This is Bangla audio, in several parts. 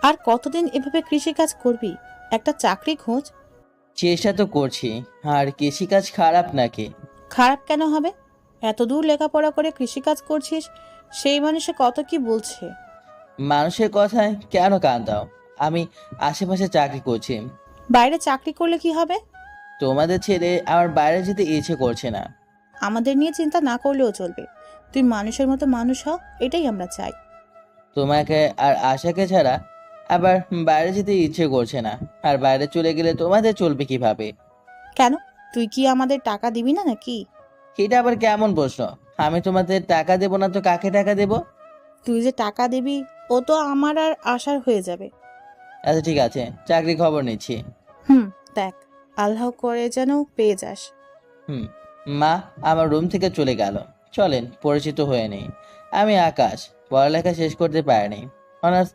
আর কতদিন এভাবে কৃষিকাজ করবি? একটা চাকরি খোঁজ। চেষ্টা তো করছি। আর কৃষিকাজ খারাপ নাকি? খারাপ কেন হবে? এত দূর লেখাপড়া করে কৃষিকাজ করছিস, সেই মানুষে কত কি বলছে। মানুষের কথায় কেন কান দাও? আমি আশেপাশে চাকরি করছি। বাইরে চাকরি করলে কি হবে? তোমাদের ছেড়ে আমার বাইরে যেতে ইচ্ছে করছে না। আমাদের নিয়ে চিন্তা না করলেও চলবে। তুই মানুষের মতো মানুষ হ, এটাই আমরা চাই। তোমাকে আর আশাকে ছাড়া আবার বাইরে যেতে ইচ্ছে করছে না। আর বাইরে চলে গেলে তোমাদের চলবে কিভাবে? কেন? তুই কি আমাদের টাকা দিবি না নাকি? এটা আবার কেমন প্রশ্ন? আমি তোমাদের টাকা দেবো না তো কাকে টাকা দেবো? তুই যে টাকা দিবি, ও তো আমার আর আশার হয়ে যাবে। আচ্ছা ঠিক আছে, চাকরি খবর নিচ্ছি। হুম, দেখ, আল্লাহ করে যেন পেয়ে যাস। হুম। মা আমার রুম থেকে চলে গেল। চলেন পরিচিত হয়ে নেই। আমি আকাশ। পড়ালেখা শেষ করতে পারিনি। অনার্স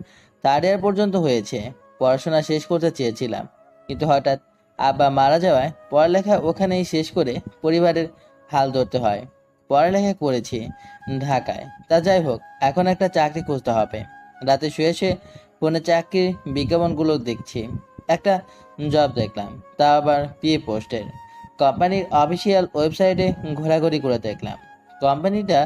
থার্ড ইয়ার পর্যন্ত হয়েছে। পড়াশোনা শেষ করতে চেয়েছিলাম, কিন্তু হঠাৎ আব্বা মারা যাওয়ায় পড়ালেখা ওখানেই শেষ করে পরিবারের হাল ধরতে হয়। পড়ালেখা করেছি ঢাকায়। তা যাই হোক, এখন একটা চাকরি খুঁজতে হবে। রাতে শুয়ে শুয়ে ফোনে চাকরির বিজ্ঞাপনগুলো দেখছি। একটা জব দেখলাম, তা আবার পিএ পোস্টের। কোম্পানির অফিসিয়াল ওয়েবসাইটে ঘোরাঘুরি করে দেখলাম। কোম্পানিটা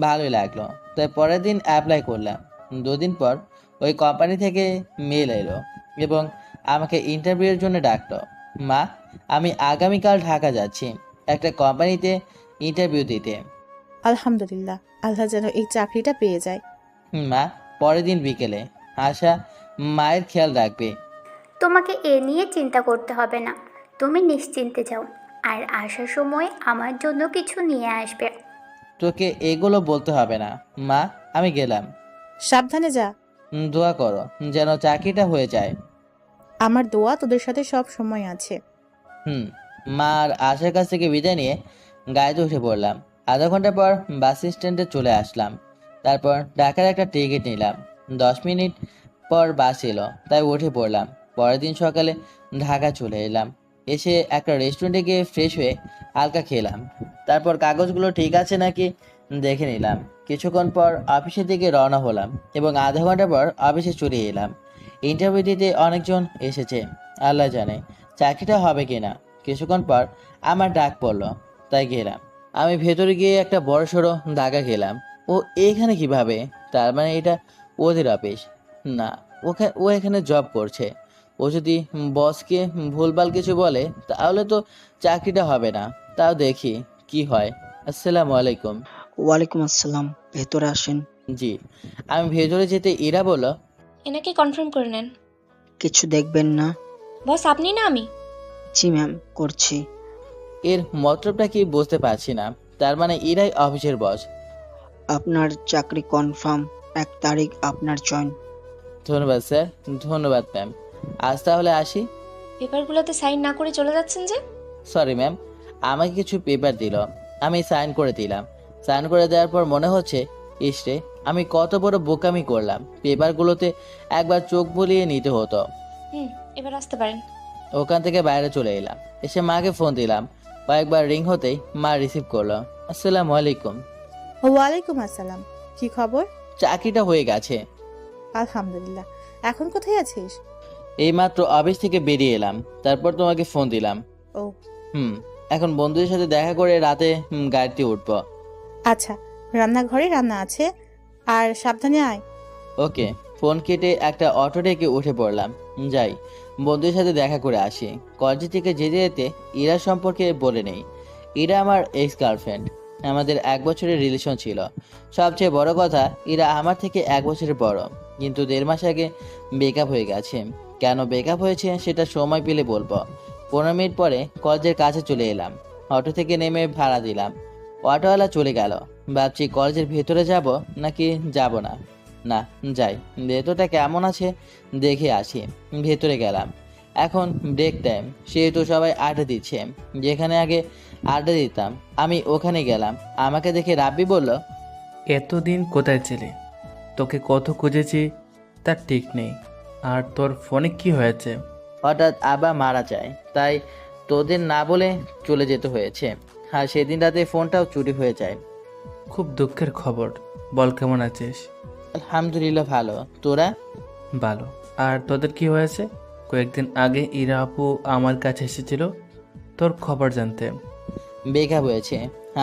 ভালোই লাগলো, তাই পরের দিন অ্যাপ্লাই করলাম। দুদিন পর ওই কোম্পানি থেকে মেল এলো এবং আমাকে ইন্টারভিউয়ের জন্য ডাকলো। মা, আমি আগামীকাল ঢাকা যাচ্ছি একটা কোম্পানিতে ইন্টারভিউ দিতে। আলহামদুলিল্লাহ, আল্লাহ যেন এই চাকরিটা পেয়ে যায়। মা, পরের দিন বিকেলে আশা মায়ের খেয়াল রাখবে। তোমাকে এ নিয়ে চিন্তা করতে হবে না, তুমি নিশ্চিন্তে যাও। আর আসার সময় আমার জন্য কিছু নিয়ে আসবে। তোকে এগুলো বলতে হবে না। মা, আমি গেলাম। সাবধানে যা। দোয়া করো যেন চাকরিটা হয়ে যায়। আমার দোয়া তোদের সাথে সব সময় আছে। হুম। মা আর আশার কাছ থেকে বিদায় নিয়ে গাড়িতে উঠে পড়লাম। আধা ঘন্টা পর বাস স্ট্যান্ডে চলে আসলাম। তারপর ঢাকার একটা টিকিট নিলাম। 10 মিনিট পর বাস এলো, তাই উঠে পড়লাম। পরের দিন সকালে ঢাকা চলে এলাম। এসে একটা রেস্টুরেন্টে গিয়ে ফ্রেশ হয়ে হালকা খেলাম। তারপর কাগজগুলো ঠিক আছে নাকি দেখে নিলাম। কিছুক্ষণ পর অফিসের দিকে রওনা হলাম এবং আধা ঘন্টা পর অফিসে চলে এলাম। ইন্টারভিউ দিতে অনেকজন এসেছে। আল্লাহ জানে চাকরিটা হবে কিনা। কিছুক্ষণ পর আমার ডাক পড়লো, তাই গেলাম। আমি ভেতরে গিয়ে একটা বড় সড়ো দাগা খেলাম। ও এখানে কিভাবে? তার মানে এটা ওদের অফিস না। ও এখানে জব করছে। ও যদি বসকে ভুলভাল কিছু বলে তাহলে তো চাকরিটা হবে না। তাও দেখি কি হয়। আসসালামু আলাইকুম। ওয়ালাইকুম আসসালাম, ভেতরে আসেন। জি। আমি ভেতরে যেতে ইরা বলল, এনাকে কনফার্ম করে নেন। কিছু দেখবেন না? বস আপনি না আমি? জি ম্যাম, করছি। এর মতলবটা কি বুঝতে পারছি না। তার মানে ইরাই অফিসের বস। আপনার চাকরি কনফার্ম, 1 তারিখ আপনার জয়েন। ধন্যবাদ স্যার। ধন্যবাদ ম্যাম। আজ তাহলে আসি। পেপারগুলোতে সাইন না করে চলে যাচ্ছেন যে? Sorry ma'am. আমাকে কিছু পেপার দিল, আমি সাইন করে দিলাম। সাইন করে দেওয়ার পর মনে হচ্ছে, ইসরে আমি কত বড় বোকামি করলাম। পেপারগুলোতে একবার চোখ বুলিয়ে নিতে হতো। হুম, এবার আসতে পারেন। ওখান থেকে বাইরে চলে এলাম। এসে মাকে ফোন দিলাম। কয়েকবার রিং হতেই মা রিসিভ করলো। আসসালামু আলাইকুম। ওয়ালাইকুম আসসালাম। কি খবর? চাকরিটা হয়ে গেছে। আলহামদুলিল্লাহ। এখন কোথায় আছিস? এইমাত্র অফিস থেকে বেরিয়ে এলাম, তারপর তোমাকে ফোন দিলাম। ও হুম। এখন বন্ধুদের সাথে দেখা করে রাতে গাড়িতে উঠবো। আচ্ছা, রান্নাঘরে রান্না আছে, আর সাবধানে আয়। ওকে। ফোন কেটে একটা অটো ডেকে উঠে পড়লাম। যাই, বন্ধুদের সাথে দেখা করে আসি। কলেজ থেকে যেতে যেতে ইরা সম্পর্কে বলে নেই। ইরা আমার এক্স গার্লফ্রেন্ড। আমাদের 1 বছরের রিলেশন ছিল। সবচেয়ে বড় কথা, ইরা আমার থেকে 1 বছরের বড়। কিন্তু 1.5 মাস আগে ব্রেকআপ হয়ে গেছে। কেন ব্রেকআপ হয়েছে সেটা সময় পেলে বলবো। 15 মিনিট পরে কলেজের কাছে চলে এলাম। অটো থেকে নেমে ভাড়া দিলাম। অটোওয়ালা চলে গেল। ভাবছি কলেজের ভেতরে যাব নাকি যাব না। না, যাই, ভেতরটা কেমন আছে দেখে আসি। ভেতরে গেলাম। এখন ব্রেক টাইম, সেহেতু সবাই আড্ডা দিচ্ছে। যেখানে আগে আড্ডা দিতাম আমি ওখানে গেলাম। আমাকে দেখে রাব্বি বলল, এতদিন কোথায় ছিলি? তোকে কত খুঁজেছি, তার ঠিক নেই। আর তোর ফোনে কি হয়েছে? হঠাৎ আবা মারা যায়, তাই তোদের না বলে চলে যেতে হয়েছে। আর সেদিন রাতে ফোনটাও চুরি হয়ে যায়। খুব দুঃখের খবর। বল কেমন আছিস? আলহামদুলিল্লাহ ভালো। তোরা? ভালো। আর তোদের কি হয়েছে? কয়েকদিন আগে ইরা আপু আমার কাছে এসেছিল তোর খবর জানতে। ব্রেকআপ হয়েছে।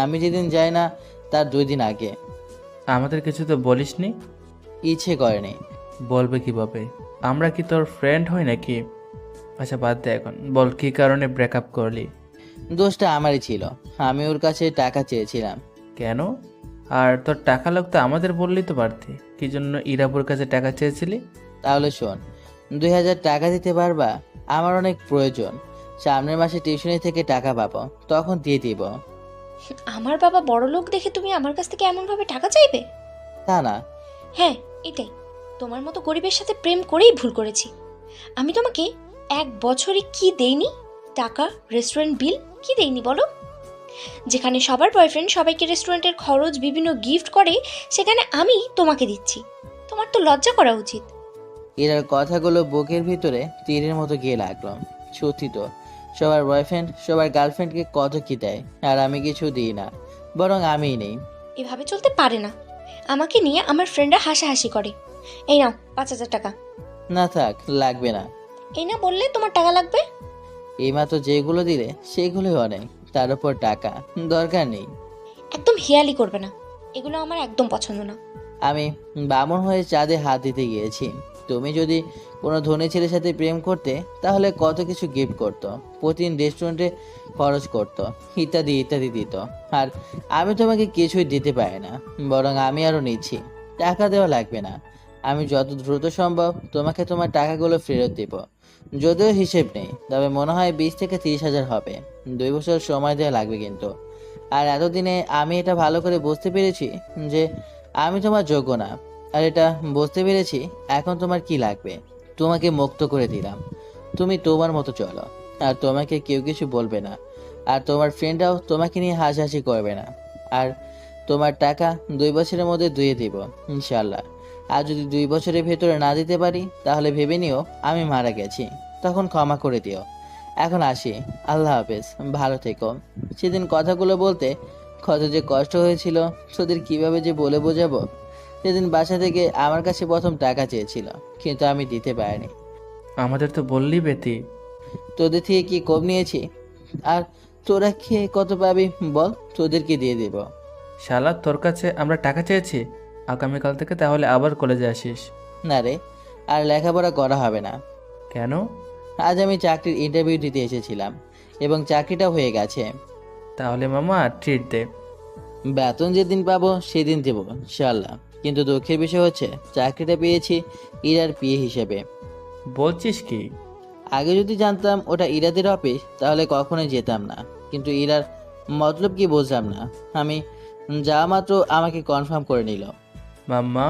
আমি যেদিন যাই না তার 2 দিন আগে। আমাদের কিছু তো বলিসনি। ইচ্ছে করেনি। বলবে কিভাবে? আমরা কি তোর ফ্রেন্ড হই নাকি? আচ্ছা বাদ দে এখন, বল কি কারণে ব্রেকআপ করলি? দোষটা আমারই ছিল। আমি ওর কাছে টাকা চেয়েছিলাম। কেন? আর তোর টাকা লাগতো আমাদের বললি তো পারতি। কি জন্য ইরাপুর কাছে টাকা চেয়েছিলি? তাহলে শোন, 2000 টাকা দিতে পারবা? আমার অনেক প্রয়োজন। সামনের মাসে টিউশনি থেকে টাকা পাবো, তখন দিয়ে দিব। আমার বাবা বড় লোক দেখে তুমি আমার কাছ থেকে এমনভাবে টাকা চাইবে? তা না। হ্যাঁ, এটাই। তোমার মতো গরিবের সাথে প্রেম করেই ভুল করেছি। আমি তোমাকে 1 বছরে কি দেইনি? টাকা, রেস্টুরেন্ট বিল কি দেইনি বলো? যেখানে সবার বয়ফ্রেন্ড সবাইকে রেস্টুরেন্টের খরচ, বিভিন্ন গিফট করে, সেখানে আমি তোমাকে দিচ্ছি। তোমার তো লজ্জা করা উচিত। এরার কথাগুলো বুকের ভিতরে তীরের মতো গিয়ে লাগলো। সত্যি তো, সবার বয়ফ্রেন্ড সবার গার্লফ্রেন্ডকে কত কি দেয়, আর আমি কিছু দিই না, বরং আমিই নেই। এভাবে চলতে পারে না। আমাকে নিয়ে আমার ফ্রেন্ডরা হাসাহাসি করে। এই নাও 5,000 টাকা। না থাক, লাগবে না। এই না বললে তোমার টাকা লাগবে? এইমাত্র যেগুলো দিলে সেগুলোই অনেক, তার উপর টাকা দরকার নেই। একদম হেয়ালি করবে না, এগুলো আমার একদম পছন্দ না। আমি বামন হয়ে চাঁদে হাত দিতে গিয়েছি। তুমি যদি কোনো ধনী ছেলের সাথে প্রেম করতে, তাহলে কত কিছু গিফট করতো, প্রতিদিন রেস্টুরেন্টে খরচ করতো, ইত্যাদি ইত্যাদি দিত। আর আমি তোমাকে কিছুই দিতে পারি না, বরং আমি আরও নিচ্ছি। টাকা দেওয়া লাগবে না। আমি যত দ্রুত সম্ভব তোমাকে তোমার টাকাগুলো ফেরত দেব। যদিও হিসেব নেই, তবে মনে হয় 20 থেকে 30,000 হবে। 2 বছর সময় দেওয়া লাগবে কিন্তু। আর এতদিনে আমি এটা ভালো করে বুঝতে পেরেছি যে আমি তোমার যোগ্য না। আর এটা বুঝতে পেরেছি এখন তোমার কি লাগবে। তোমাকে মুক্ত করে দিলাম, তুমি তোমার মতো চলো। আর তোমাকে কেউ কিছু বলবে না, আর তোমার ফ্রেন্ডরাও তোমাকে নিয়ে হাসাহাসি করবে না। আর তোমার টাকা 2 বছরের মধ্যে দিয়ে দিব ইনশাল্লাহ। আর যদি 2 বছরের ভেতরে না দিতে পারি, তাহলে ভেবে নিও আমি মারা গেছি, তখন ক্ষমা করে দিও। এখন আসি, আল্লাহ হাফেজ, ভালো থেকো। সেদিন কথাগুলো বলতে কত যে কষ্ট হয়েছিল, তোদের কিভাবে যে বলে বোঝাবো। সেদিন বাসা থেকে আমার কাছে প্রথম টাকা চেয়েছিল, কিন্তু আমি দিতে পারিনি। আমাদের তো বললি বেতি। তোদের থেকে কি কম নিয়েছি? আর তোরা খেয়ে কত পাবি বল, তোদেরকে দিয়ে দেব। শালা, তোর কাছে আমরা টাকা চেয়েছি? আগামীকাল থেকে তাহলে আবার কলেজে আসিস। না রে, আর লেখাপড়া করা হবে না। কেন? আজ আমি চাকরির ইন্টারভিউ দিতে এসেছিলাম, এবং চাকরিটাও হয়ে গেছে। তাহলে মামা ট্রিট দে। বেতন যেদিন পাবো সেদিন দেবো ইনশাল্লাহ। কিন্তু দুঃখের বিষয় হচ্ছে চাকরিটা পেয়েছি ইরার পিএ হিসেবে। বলছিস কি? আগে যদি জানতাম ওটা ইরাদের অফিস, তাহলে কখনোই যেতাম না। কিন্তু ইরার মতলব কি বুঝলাম না। আমি যাওয়া মাত্র আমাকে কনফার্ম করে নিল। মাম্মা,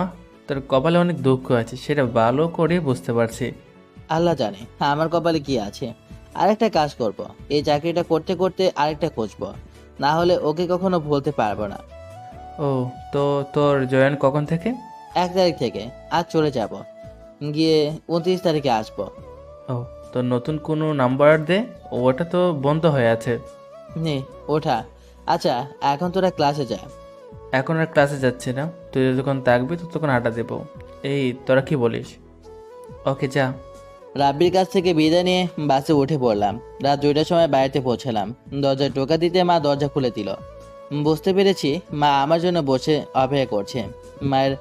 তোর কপালে অনেক দুঃখ আছে, সেটা ভালো করে বুঝতে পারছি। আল্লাহ জানে আমার কপালে কি আছে। আরেকটা কাজ করব, এই চাকরিটা করতে করতে আরেকটা খুঁজবো, না হলে ওকে কখনো ভুলতে পারবো না। ও, তো তোর জয়েন কখন থেকে? 1 তারিখ থেকে। আজ চলে যাব, গিয়ে 29 তারিখে আসবো। ও, তোর নতুন কোনো নাম্বার দে, ওটা তো বন্ধ হয়ে আছে। নে ওঠা। আচ্ছা এখন তোরা ক্লাসে যা। এখন আর ক্লাসে যাচ্ছে না, তুই যতক্ষণ থাকবি ততক্ষণ আড্ডা দেবো। এই তোরা কি বলিস? ওকে যা। রাব্বির কাছ থেকে বিদায় নিয়ে বাসে উঠে পড়লাম। রাত 2টার সময় বাড়িতে পৌঁছালাম। দরজায় টোকা দিতে মা দরজা খুলে দিল। বুঝতে পেরেছি মা আমার জন্য বসে অপেক্ষা করছে। মায়ের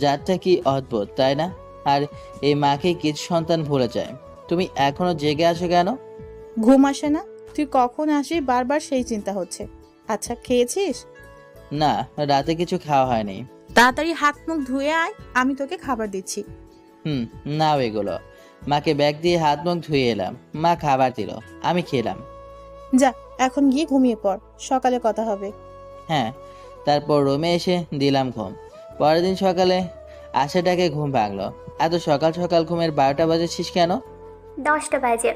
জাতটা কি অদ্ভুত, তাই না? আর এই মাকে কিছু সন্তান ভুলে যায়। তুমি এখনো জেগে আছো কেন? ঘুম আসে না? তুই কখন আসিস বারবার সেই চিন্তা হচ্ছে। আচ্ছা খেয়েছিস? না, রাতে কিছু খাওয়া হয়নি। তাড়াতাড়ি হাত মুখ ধুয়ে আয়, আমি তোকে খাবার দিচ্ছি। নাও এগুলো। মাকে ব্যাগ দিয়ে হাত মুখ ধুয়ে এলাম। মা খাবার দিল, আমি খেলাম। যা এখন গিয়ে ঘুমিয়ে পড়, সকালে কথা হবে। হ্যাঁ। তারপর রুমে এসে দিলাম ঘুম। পরের দিন সকালে আশাটাকে ঘুম ভাঙলো। এত সকাল সকাল ঘুমের 12টা বাজেছিস কেন? 10টা বাজে।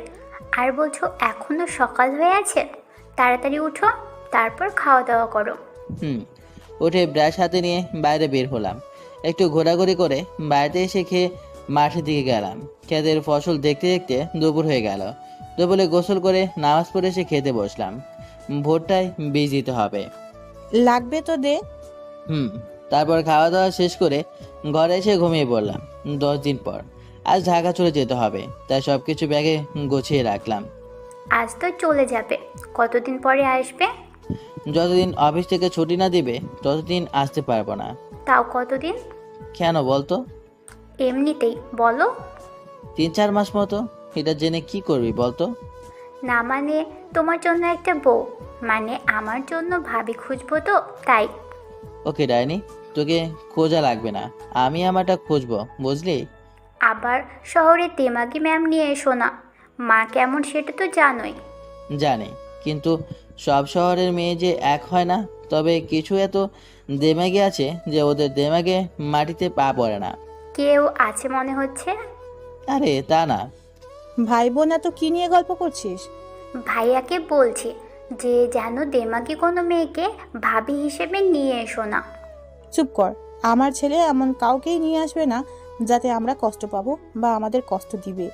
আর বলছো এখনো সকাল হয়ে আছে? তাড়াতাড়ি উঠো, তারপর খাওয়া দাওয়া করো। উঠে ব্রাশ হাতে নিয়ে বাইরে বের হলাম। একটু ঘোরাঘুরি করে বাড়িতে এসে খেয়ে মাঠের দিকে গেলাম। ক্ষেতের ফসল দেখতে দেখতে দুপুর হয়ে গেল। দুপুরে গোসল করে নামাজ পড়ে এসে খেতে বসলাম। ভোরটায় বীজ দিতে হবে। লাগবে তো দে। তারপর খাওয়া দাওয়া শেষ করে ঘরে এসে ঘুমিয়ে পড়লাম। 10 দিন পর আজ ঢাকা চলে যেতে হবে, তাই সব কিছু ব্যাগে গুছিয়ে রাখলাম। আজ তো চলে যাবে, কতদিন পরে আসবে? যতদিন অফিস থেকে ছুটি না দিবে ততদিন আসতে পারবো না। তাও কতদিন? কেন বলতো? এমনিতেই বলো। 3-4 মাস মতো। এটা জেনে কি করবি বলতো? না মানে তোমার জন্য একটা বউ, মানে আমার জন্য ভাবি খুঁজবো তো তাই। ওকে ডাইনি, তোকে খোঁজা লাগবে না, আমি আমারটা খুঁজবো, বুঝলি? আবার শহরে তেমাগি ম্যাম নিয়ে এসো না, মা কেমন সেটা তো জানোই। জানি, কিন্তু সব শহরের মেয়ে যে এক হয় না। তবে কিছু এত দেমাগে আছে যে ওদের দেমাগে মাটিতে পা পড়ে না। কেউ আছে মনে হচ্ছে। আরে তা না। ভাই বোন এত কি নিয়ে গল্প করছিস? ভাইয়াকে বলছি যে যেন দেমাগি কোনো মেয়েকে ভাবি হিসেবে নিয়ে এসো না। চুপ কর। আমার ছেলে এমন কাউকেই নিয়ে আসবে না যাতে আমরা কষ্ট পাবো বা আমাদের কষ্ট দিবে।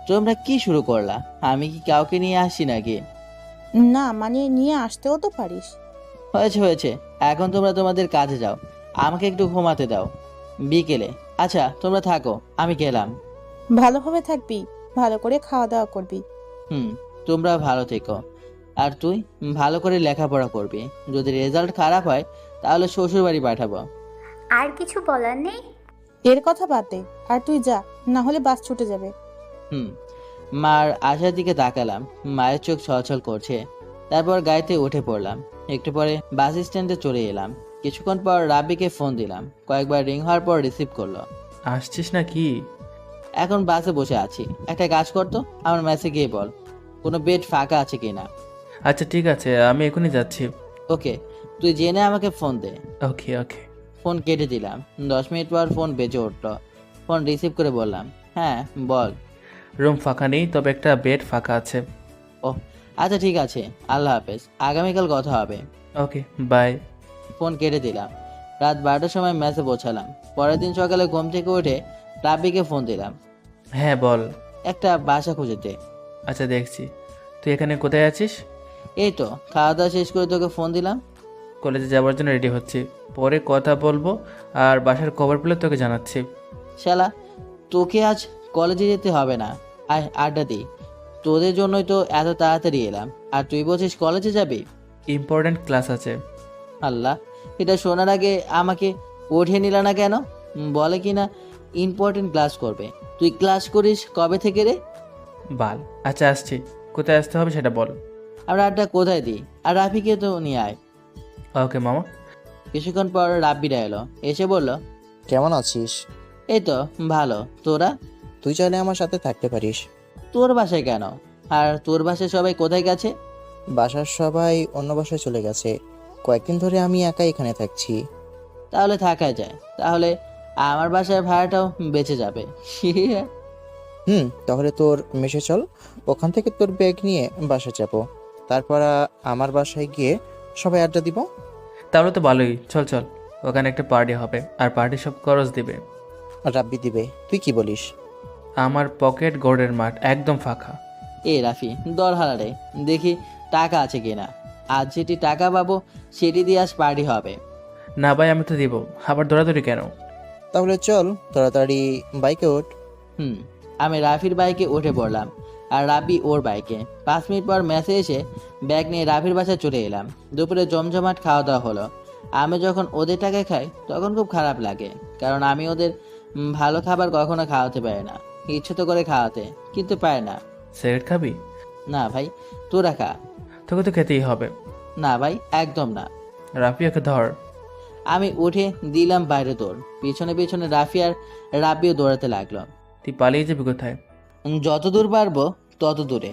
তোমরা কি শুরু করলা? আমি কি কাউকে নিয়ে আসি নাকি? না মানে নিয়ে আসতেও তো পারিস। হয়েছে হয়েছে, এখন তোমরা তোমাদের কাজে যাও, আমাকে একটু ঘুমাতে দাও বিকেলে। আচ্ছা তোমরা থাকো, আমি গেলাম। ভালোভাবে থাকবি, ভালো করে খাওয়া দাওয়া করবি। হুম, তোমরা ভালো থেকো। আর তুই ভালো করে লেখাপড়া করবি। যদি রেজাল্ট খারাপ হয় তাহলে শ্বশুর বাড়ি পাঠাবো। আর কিছু বলার নেই? এর কথা বাদ দে, আর তুই যা, না হলে বাস ছুটে যাবে। হুম। মার আশার দিকে তাকালাম, মায়ের চোখ ছলছল করছে। তারপর গাড়িতে উঠে পড়লাম। একটু পরে বাস স্ট্যান্ডে চলে এলাম। কিছুক্ষণ পর রাব্বিকে ফোন দিলাম, কয়েকবার রিং হওয়ার পর রিসিভ করলো। আসছিস না কি? এখন বাসে বসে আছি। একটা কাজ করতো, আমার মেসে গিয়ে বল কোনো বেড ফাঁকা আছে কিনা। আচ্ছা ঠিক আছে, আমি এখনই যাচ্ছি। ওকে, তুই জেনে আমাকে ফোন দে। ওকে ওকে। ফোন কেটে দিলাম। 10 মিনিট পর ফোন বেজে উঠলো। ফোন রিসিভ করে বললাম, হ্যাঁ বল। রুম ফাঁকা নেই, তবে একটা বেড ফাঁকা আছে। ও আচ্ছা ঠিক আছে, আল্লাহ হাফেজ, আগামীকাল কথা হবে। Okay bye. ফোন কেটে দিলাম। রাত 12টার সময় মেসে পৌঁছালাম। পরের দিন সকালে ঘুম থেকে উঠে রাব্বিকে ফোন দিলাম, হ্যাঁ বল। একটা বাসা খুঁজেতে। আচ্ছা দেখছি। তুই এখানে কোথায় আছিস? এই তো খাওয়া দাওয়া শেষ করে তোকে ফোন দিলাম। কলেজে যাওয়ার জন্য রেডি হচ্ছি, পরে কথা বলবো। আর বাসার খবর পেলে তোকে জানাচ্ছি। শালা, তোকে আজ কলেজে যেতে হবে না, আয় আড্ডা দিই। তোদের জন্যই তো এত তাড়াতাড়ি এলাম, আর তুই বলছিস কলেজে যাবি। ইম্পর্ট্যান্ট ক্লাস আছে। আল্লাহ, এটা শোনার আগে আমাকে উঠিয়ে নিল না কেন? বলে কি না ইম্পর্টেন্ট ক্লাস করবে। তুই ক্লাস করিস কবে থেকে রে? বাল। আচ্ছা আসছি, কোথায় আসতে হবে সেটা বল। আমরা আড্ডা কোথায় দিই? আর রাফিকে তো নিয়ে আয়। ওকে মামা। কিছুক্ষণ পর রাব্বিরা এলো, এসে বলল, কেমন আছিস? এই তো ভালো, তোরা? তুই চাইলে আমার সাথে থাকতে পারিস। তোর বাসায় কেন? আর তোর বাসায় সবাই কোথায় গেছে? বাসার সবাই অন্য বাসায় চলে গেছে, কয়েকদিন ধরে আমি একাই এখানে থাকছি। তাহলে থাকা যায়, তাহলে আমার বাসার ভাড়াটাও বেঁচে যাবে। তাহলে তোর মেসে চল, ওখান থেকে তোর ব্যাগ নিয়ে বাসা যাব, তারপর আমার বাসায় গিয়ে সবাই আড্ডা দিব। তাহলে তো ভালোই, চল চল। ওখানে একটা পার্টি হবে, আর পার্টি সব খরচ দিবে। রাব্বি দিবে, তুই কি বলিস? আমার পকেট গোর্ডের মাঠ একদম ফাঁকা। এ রাফি, দর হারারে, দেখি টাকা আছে কিনা। আজ যেটি টাকা পাবো সেটি দিয়ে আজ পার্টি হবে। না ভাই, আমি তো দিব। আবার দৌড়াদৌড়ি কেন? তাহলে চল তাড়াতাড়ি বাইকে ওঠ। আমি রাফির বাইকে উঠে পড়লাম, আর রাফি ওর বাইকে। 5 মিনিট পর মেসে এসে ব্যাগ নিয়ে রাফির বাসায় চলে এলাম। দুপুরে জমজমাট খাওয়া দাওয়া হলো। আমি যখন ওদের টাকায় খাই তখন খুব খারাপ লাগে, কারণ আমি ওদের ভালো খাবার কখনো খাওয়াতে পারি না। ইচ্ছে তো করে খাওয়াতে, কিন্তু পারে না। সিগারেট খাবি? না ভাই, তোরা খা। তোকে তো খেতেই হবে। না ভাই, একদম না। রাফি, ওকে ধর। আমি উঠে দিলাম বাইরে দৌড়। পিছনে পিছনে রাফি আর রাব্বিও দৌড়াতে লাগলো। তুই পালিয়ে যাবি কোথায়? যত দূর পারবো তত দূরে।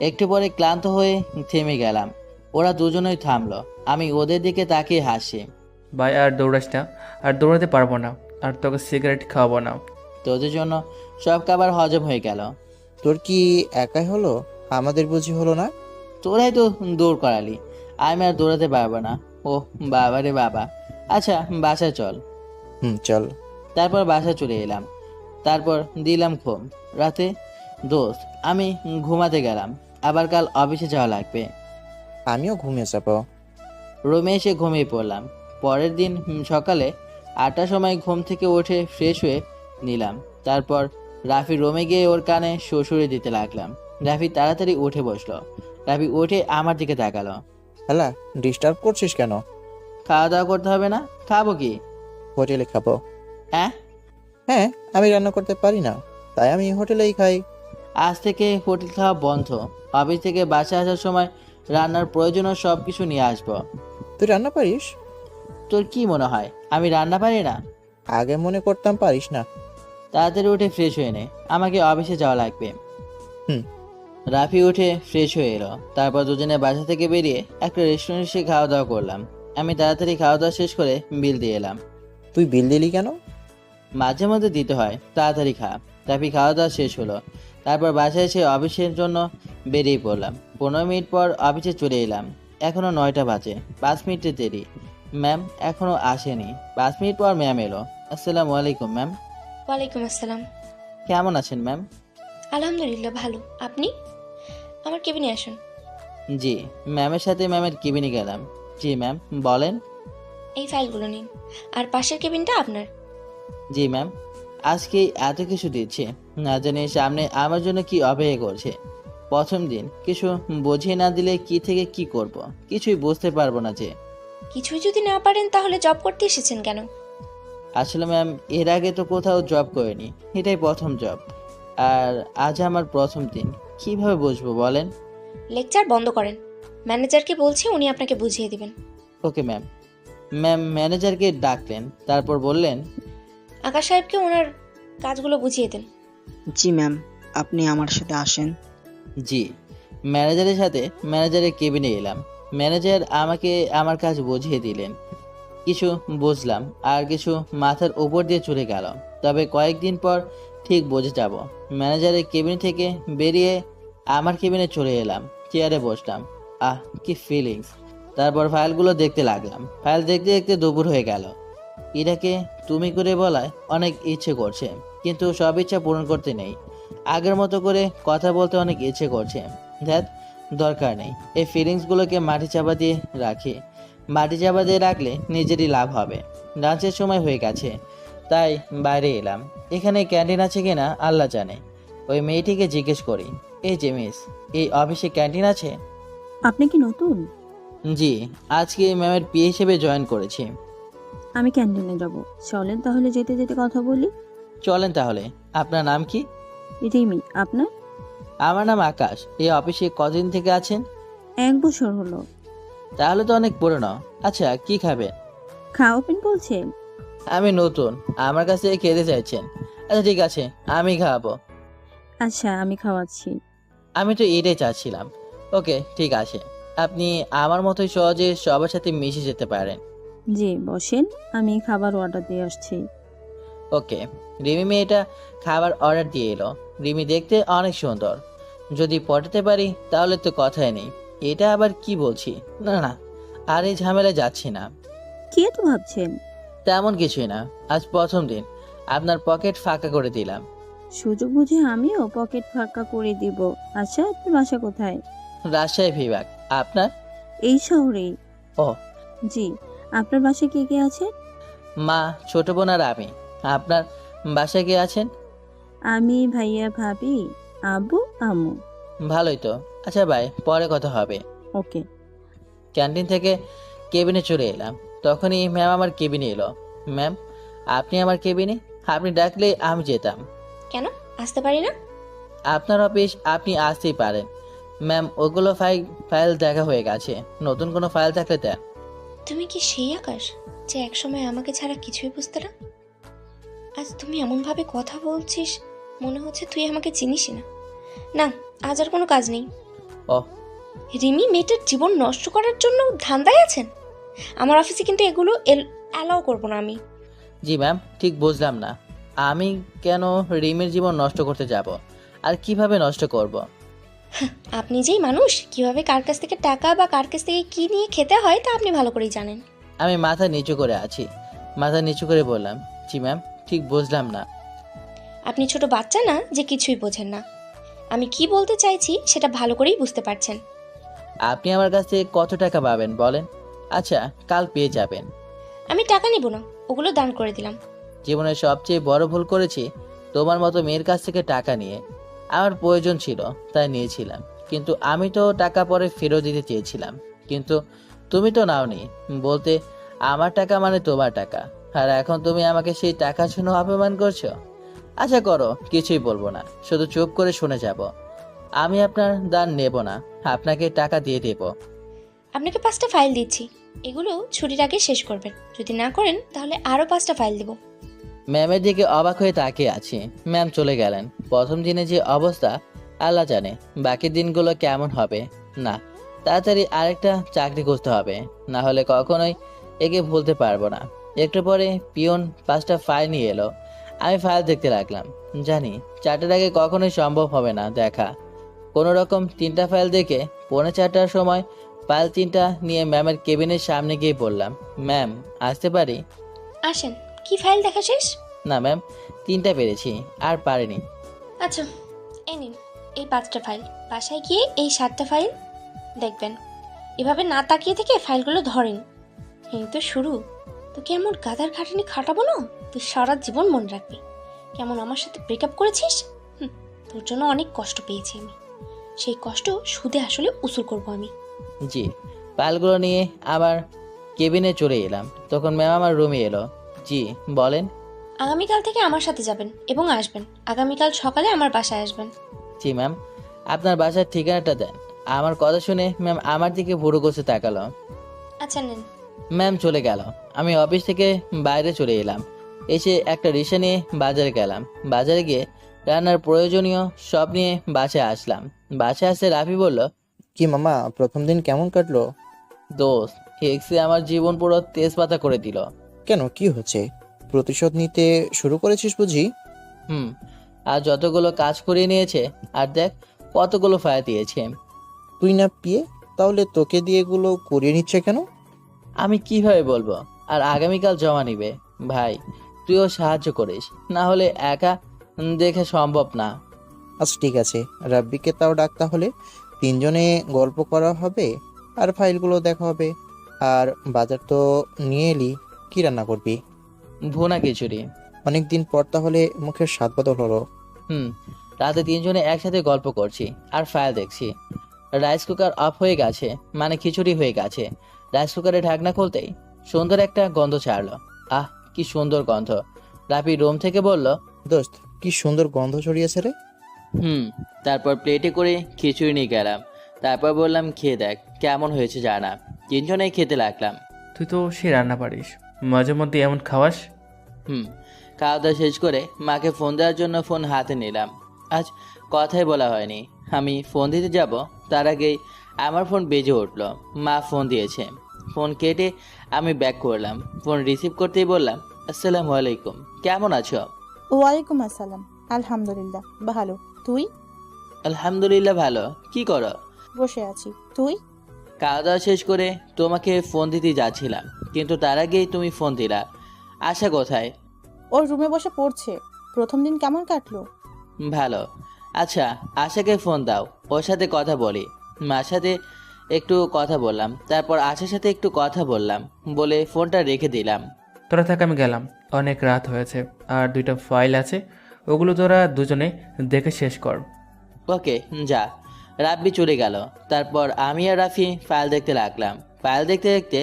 একটু পরে ক্লান্ত হয়ে থেমে গেলাম। ওরা দুজনেই থামলো। আমি ওদের দিকে তাকিয়ে হাসি। ভাই আর দৌড়াস না, আর দৌড়াতে পারবো না, আর তোকে সিগারেট খাওয়াবো না। তোদের জন্য সব খাবার হজম হয়ে গেল। তোর কি একাই হলো, আমাদের বুঝি হলো না? তোরাই তো দৌড় করালি, আমি আর দৌড়াতে পারবো না। ও বাবা রে বাবা। আচ্ছা বাসায় চল। চল। তারপর বাসায় চলে এলাম। তারপর দিলাম ঘুম। রাতে দোস্ত আমি ঘুমাতে গেলাম, আবার কাল অফিসে যাওয়া লাগবে। আমিও ঘুমিয়ে যাব। রুমে এসে ঘুমিয়ে পড়লাম। পরের দিন সকালে 8টার সময় ঘুম থেকে উঠে ফ্রেশ হয়ে নিলাম। তারপর রাফি রুমে গিয়ে ওর কানে শ্বশুরে দিতে লাগলাম। রাফি তাড়াতাড়ি উঠে বসলো। রাফি উঠে আমার দিকে তাকালো। হ্যালা, ডিস্টার্ব করছিস কেন? খাওয়া দাওয়া করতে হবে না? খাবো কি? হোটেলে খাবো। হ্যাঁ, হ্যাঁ, আমি রান্না করতে পারি না, তাই আমি হোটেলেই খাই। আজ থেকে হোটেল খাওয়া বন্ধ। অফিস থেকে বাসায় আসার সময় রান্নার প্রয়োজনীয় সব কিছু নিয়ে আসবো। তুই রান্না পারিস? তোর কি মনে হয় আমি রান্না পারি না? আগে মনে করতাম পারিস না। তাড়াতাড়ি উঠে ফ্রেশ হয়ে নে, আমাকে অফিসে যাওয়া লাগবে। হুম। রাফি উঠে ফ্রেশ হয়ে এলো। তারপর দুজনে বাসা থেকে বেরিয়ে একটা রেস্টুরেন্টে খাওয়া দাওয়া করলাম। আমি তাড়াতাড়ি খাওয়া দাওয়া শেষ করে বিল দিয়ে এলাম। তুই বিল দিলি কেন? মাঝে মধ্যে দিতে হয়, তাড়াতাড়ি খা। রাফি খাওয়া দাওয়া শেষ হলো। তারপর বাসায় এসে অফিসের জন্য বেরিয়ে পড়লাম। 15 মিনিট পর অফিসে চলে এলাম। এখনও 9টা বাজে, 5 মিনিটের দেরি। ম্যাম এখনও আসেনি। 5 মিনিট পর ম্যাম এলো। আসসালামু আলাইকুম ম্যাম। ওয়ালাইকুম আসসালাম। কেমন আছেন ম্যাম? আলহামদুলিল্লাহ ভালো। আপনি? আমার কেবিনে আসুন। জি। ম্যামের সাথে ম্যামের কেবিনে গেলাম। জি ম্যাম, বলেন। এই ফাইলগুলো নিন, আর পাশের কেবিনটা আপনার। জি ম্যাম। আজকে এত কিছু দিচ্ছে, না জানি সামনে আমার জন্য কি অপেক্ষা করছে। প্রথম দিন কিছু বুঝিয়ে না দিলে কি থেকে কি করব, কিছুই বুঝতে পারবো না যে। কিছুই যদি না পারেন তাহলে জব করতে এসেছেন কেন? আসলে ম্যাম, এর আগে তো কোথাও জব করিনি, এটাই প্রথম জব। আর আজ আমার প্রথম দিন, কিভাবে বুঝবো বলেন? লেকচার বন্ধ করেন। ম্যানেজারকে বলছি, উনি আপনাকে বুঝিয়ে দিবেন। Okay ma'am. ম্যাম ম্যানেজারকে ডাকলেন, তারপর বললেন, আকাশ সাহেবকে ওনার কাজগুলো বুঝিয়ে দেন। জি ম্যাম, আপনি আমার সাথে আসেন। জি। ম্যানেজারের সাথে ম্যানেজারের কেবিনে এলাম। ম্যানেজার আমাকে আমার কাজ বুঝিয়ে দিলেন। কিছু বুঝলাম, আর কিছু মাথার উপর দিয়ে চলে গেল। তবে কয়েকদিন পর ঠিক বুঝে যাব। ম্যানেজারের কেবিন থেকে বেরিয়ে আমার কেবিনে চলে এলাম। চেয়ারে বসলাম। কি ফিলিংস! তারপর ফাইলগুলো দেখতে লাগলাম। ফাইল দেখতে দেখতে দুপুর হয়ে গেল। ইরাকে তুমি করে বলায় অনেক ইচ্ছে করছে, কিন্তু সব ইচ্ছা পূরণ করতে নেই। আগের মতো করে কথা বলতে অনেক ইচ্ছে করছে। ধ্যাত, দরকার নেই। এই ফিলিংসগুলোকে মাটি চাপা দিয়ে রাখি। মাটি চাপা দিয়ে রাখলে নিজেরই লাভ হবে। লাঞ্চের সময় হয়ে গেছে, তাই বাইরে এলাম। এখানে ক্যান্টিন আছে কিনা আল্লাহ জানে। ওই মেয়েটিকে জিজ্ঞেস করি, এই যে মিস, এই অফিসে ক্যান্টিন আছে? আপনি কি নতুন? জি, আজকে ম্যামের পি হিসেবে জয়েন করেছি। আমি ক্যান্টিনে যাব, চলেন তাহলে যেতে যেতে কথা বলি। চলেন তাহলে। আপনার নাম কি? রিমি। আপনার? আমার নাম আকাশ। এই অফিসে কতদিন থেকে আছেন? 1 বছর হলো। তাহলে তো অনেক পুরনো। আচ্ছা, কি খাবেন? খাওয়াবেন বলছেন? আমি নতুন, আমার কাছে খেতে চাইছেন। আচ্ছা ঠিক আছে, আমি খাওয়াবো। আচ্ছা, আমি খাওয়াচ্ছি। আমি তো এটাই চাচ্ছিলাম। ওকে ঠিক আছে, আপনি আমার মতোই সহজে সবার সাথে মিশে যেতে পারেন। জি, বসেন, আমি খাবার অর্ডার দিয়ে আসছি। ওকে। রিমি মেয়েটা খাবার অর্ডার দিয়ে এলো। রিমি দেখতে অনেক সুন্দর। যদি পটাতে পারি তাহলে তো কথাই নেই। এটা আবার কি বলছি, না না, আর এই ঝামেলায় যাচ্ছি না। কি এত ভাবছেন? তেমন কিছুই না। আজ প্রথম দিন, আপনার পকেট ফাঁকা করে দিলাম। সুযোগ বুঝে আমিও পকেট ফাঁকা করে দিব। আচ্ছা, আপনার বাসা কোথায়? রাজশাহী বিভাগ। আপনার? এই শহরেই। ও। জি। আপনার বাসায় কে কে আছে? মা, ছোট বোন আর আমি। আপনার বাসায় কে আছেন? আমি, ভাইয়া, ভাবি, আব্বু, আম্মু। ভালোই তো। আচ্ছা ভাই, পরে কথা হবে। ওকে। ক্যান্টিন থেকে কেবিনে চলে এলাম। তখনই ম্যাম আমার কেবিনে এলো। ম্যাম, আপনি আমার কেবিনে? আপনি ডাকলে আমি যেতাম। কেন আসতে পারি না? আপনার অফিস, আপনি আসতেই পারেন। ম্যাম, ওগুলো ফাইল দেখা হয়ে গেছে। নতুন কোনো ফাইল থাকলে দেন। তুমি কি সেই আকাশ যে একসময় আমাকে ছাড়া কিছুই বুঝতে না? আজ তুমি এমনভাবে কথা বলছিস, মনে হচ্ছে তুই আমাকে চিনিসই না। না, আজ আর কোনো কাজ নেই। ও। রিমি মেয়েটার জীবন নষ্ট করার জন্য ধান্দায় আছেন। আমার অফিসে কিন্তু এগুলো অ্যালাউ করবো না আমি। জি ম্যাম, ঠিক বুঝলাম না। আমি কেন রিমির জীবন নষ্ট করতে যাব? আর কিভাবে নষ্ট করব? আপনি যেই মানুষ, কিভাবে কার কাছ থেকে টাকা বা কার কাছ থেকে কি নিয়ে খেতে হয় তা আপনি ভালো করেই জানেন। আমি মাথা নিচু করে আছি। মাথা নিচু করে বললাম, জি ম্যাম, ঠিক বুঝলাম না। আপনি ছোট বাচ্চা না যে কিছুই বোঝেন না। আমি কি বলতে চাইছি সেটা ভালো করেই বুঝতে পারছেন। আপনি আমার কাছ থেকে কত টাকা পাবেন বলেন? আচ্ছা, কাল পেয়ে যাবেন। আমি টাকা নিব না, ওগুলো দান করে দিলাম। জীবনের সবচেয়ে বড় ভুল করেছি, তোমার মতো মেয়ের কাছ থেকে টাকা নিয়ে। আমার প্রয়োজন ছিল তাই নিয়েছিলাম, কিন্তু আমি তো টাকা পরে ফেরত দিতে চেয়েছিলাম, কিন্তু তুমি তো নাওনি। বলতে আমার টাকা মানে তোমার টাকা, আর এখন তুমি আমাকে সেই টাকার জন্য অপমান করছো। আচ্ছা করো, কিছুই বলবো না, শুধু চুপ করে শুনে যাব। আমি আপনার দান নেব না, আপনাকে টাকা দিয়ে দেব। আপনাকে 5টা ফাইল দিচ্ছি, এগুলো ছুটির আগে শেষ করবেন। যদি না করেন তাহলে আরও 5টা ফাইল দেবো। ম্যামের দিকে অবাক হয়ে তাকিয়ে আছি। ম্যাম চলে গেলেন। প্রথম দিনে যে অবস্থা আল্লাহ জানে বাকি দিনগুলো কেমন হবে। না, তাড়াতাড়ি আরেকটা চাকরি খুঁজতে হবে, না হলে কখনোই একে ভুলতে পারবো না। একটু পরে পিয়ন 5টা ফাইল নিয়ে এলো। আমি ফাইল দেখতে লাগলাম। জানি 4টার আগে কখনোই সম্ভব হবে না দেখা। কোনো রকম 3টা ফাইল দেখে 4:45টার সময় ফাইল 3টা নিয়ে ম্যামের কেবিনের সামনে গিয়ে বললাম, ম্যাম আসতে পারি? আসেন। কি ফাইল দেখা শেষ? না ম্যাম, 3টা পেরেছি, আর পারিনি। আচ্ছা, এই নিন এই 5টা ফাইল। বাসায় গিয়ে এই 7টা ফাইল দেখবেন। এভাবে না তাকিয়ে থেকে ফাইলগুলো ধরেন। এই তো শুরু। তোকে এমন গাধার খাটানি খাটাবো না, তুই সারা জীবন মনে রাখবি। কেমন আমার সাথে ব্রেকআপ করেছিস? তোর জন্য অনেক কষ্ট পেয়েছি আমি, সেই কষ্ট সুদে আসলে উসুল করবো আমি। জি, ফাইলগুলো নিয়ে আবার কেবিনে চলে এলাম। তখন ম্যাম আমার রুমে এলো। জি বলেন। আগামীকাল থেকে আমার সাথে যাবেন এবং আসবেন। আগামীকাল সকালে আমার বাসায় আসবেন। জি ম্যাম, আপনার বাসার ঠিকানাটা দেন। আমার কথা শুনে ম্যাম আমার দিকে ভুরু গোছে তাকালো। আচ্ছা নেন। ম্যাম চলে গেল। আমি অফিস থেকে বাইরে চলে এলাম। এসে একটা রিক্সা নিয়ে বাজারে গেলাম। বাজারে গিয়ে রান্নার প্রয়োজনীয় সব নিয়ে বাসায় আসলাম। বাসায় আসে রাফি বলল, কি মামা, প্রথম দিন কেমন কাটলো? দোস্ত, এক্সে আমার জীবন পুরো তেজপাতা করে দিল। কেন, কি হচ্ছে? প্রতিশোধ নিতে শুরু করেছিস বুঝি? আর যতগুলো কাজ করিয়ে নিয়েছে, আর দেখ কতগুলো ফায়া দিয়েছে। তুই না পিয়ে, তাহলে তোকে দিয়ে এগুলো করিয়ে নিচ্ছে কেন? আমি কিভাবে বলবো? আর আগামীকাল জমা নিবে। ভাই তুইও সাহায্য করিস, না হলে একা দেখে সম্ভব না। আচ্ছা ঠিক আছে, রাব্বিকে তাও ডাক, তাহলে 3জনে গল্প করা হবে আর ফাইলগুলো দেখা হবে। আর বাজার তো নিয়ে এলি, কি রান্না করবি? ভুনা খিচুড়ি। অনেকদিন পর তাহলে মুখের স্বাদ বদল হলো। রাতে 3জনে একসাথে গল্প করছি আর ফাইল দেখছি। রাইস কুকার অফ হয়ে গেছে, মানে খিচুড়ি হয়ে গেছে। রাইস কুকারে ঢাকনা খুলতেই সুন্দর একটা গন্ধ ছাড়লো। আহ, কি সুন্দর গন্ধ। রাফি রুম থেকে বলল, দোস্ত, কি সুন্দর গন্ধ ছড়িয়েছে রে। তারপর প্লেটে করে খিচুড়ি নিয়ে গেলাম। তারপর বললাম, খেয়ে দেখ কেমন হয়েছে জানা। 3জনেই খেতে লাগলাম। তুই তো সে রান্না পারিস, মাঝে মধ্যে এমন খাওয়াস। খাওয়া দাওয়া শেষ করে মাকে ফোন দেওয়ার জন্য ফোন হাতে নিলাম। আজ কথাই বলা হয়নি। আমি ফোন দিতে যাব, তার আগেই আমার ফোন বেজে উঠল। মা ফোন দিয়েছে। ফোন কেটে আমি ব্যাক করলাম। ফোন রিসিভ করতেই বললাম, আসসালামু আলাইকুম, কেমন আছো? ওয়ালাইকুম আসসালাম। আলহামদুলিল্লাহ ভালো। তুই? আলহামদুলিল্লাহ ভালো। কি করো? বসে আছি। তুই? খাওয়া দাওয়া শেষ করে তোমাকে ফোন দিতে যাচ্ছিলাম, কিন্তু তার আগেই তুমি ফোন দিলা। আশা কোথায়? ওর রুমে বসে পড়ছে। প্রথম দিন কেমন কাটলো? ভালো। আচ্ছা, আশাকে ফোন দাও, ওর সাথে কথা বলি। মার সাথে একটু কথা বললাম, তারপর আশার সাথে একটু কথা বললাম, বলে ফোনটা রেখে দিলাম। তোরা থাক, আমি গেলাম, অনেক রাত হয়েছে। আর 2টা ফাইল আছে, ওগুলো তোরা দুজনে দেখে শেষ কর। ওকে যা। রাব্বি চলে গেল। তারপর আমি আর রাফি ফাইল দেখতে লাগলাম। ফাইল দেখতে দেখতে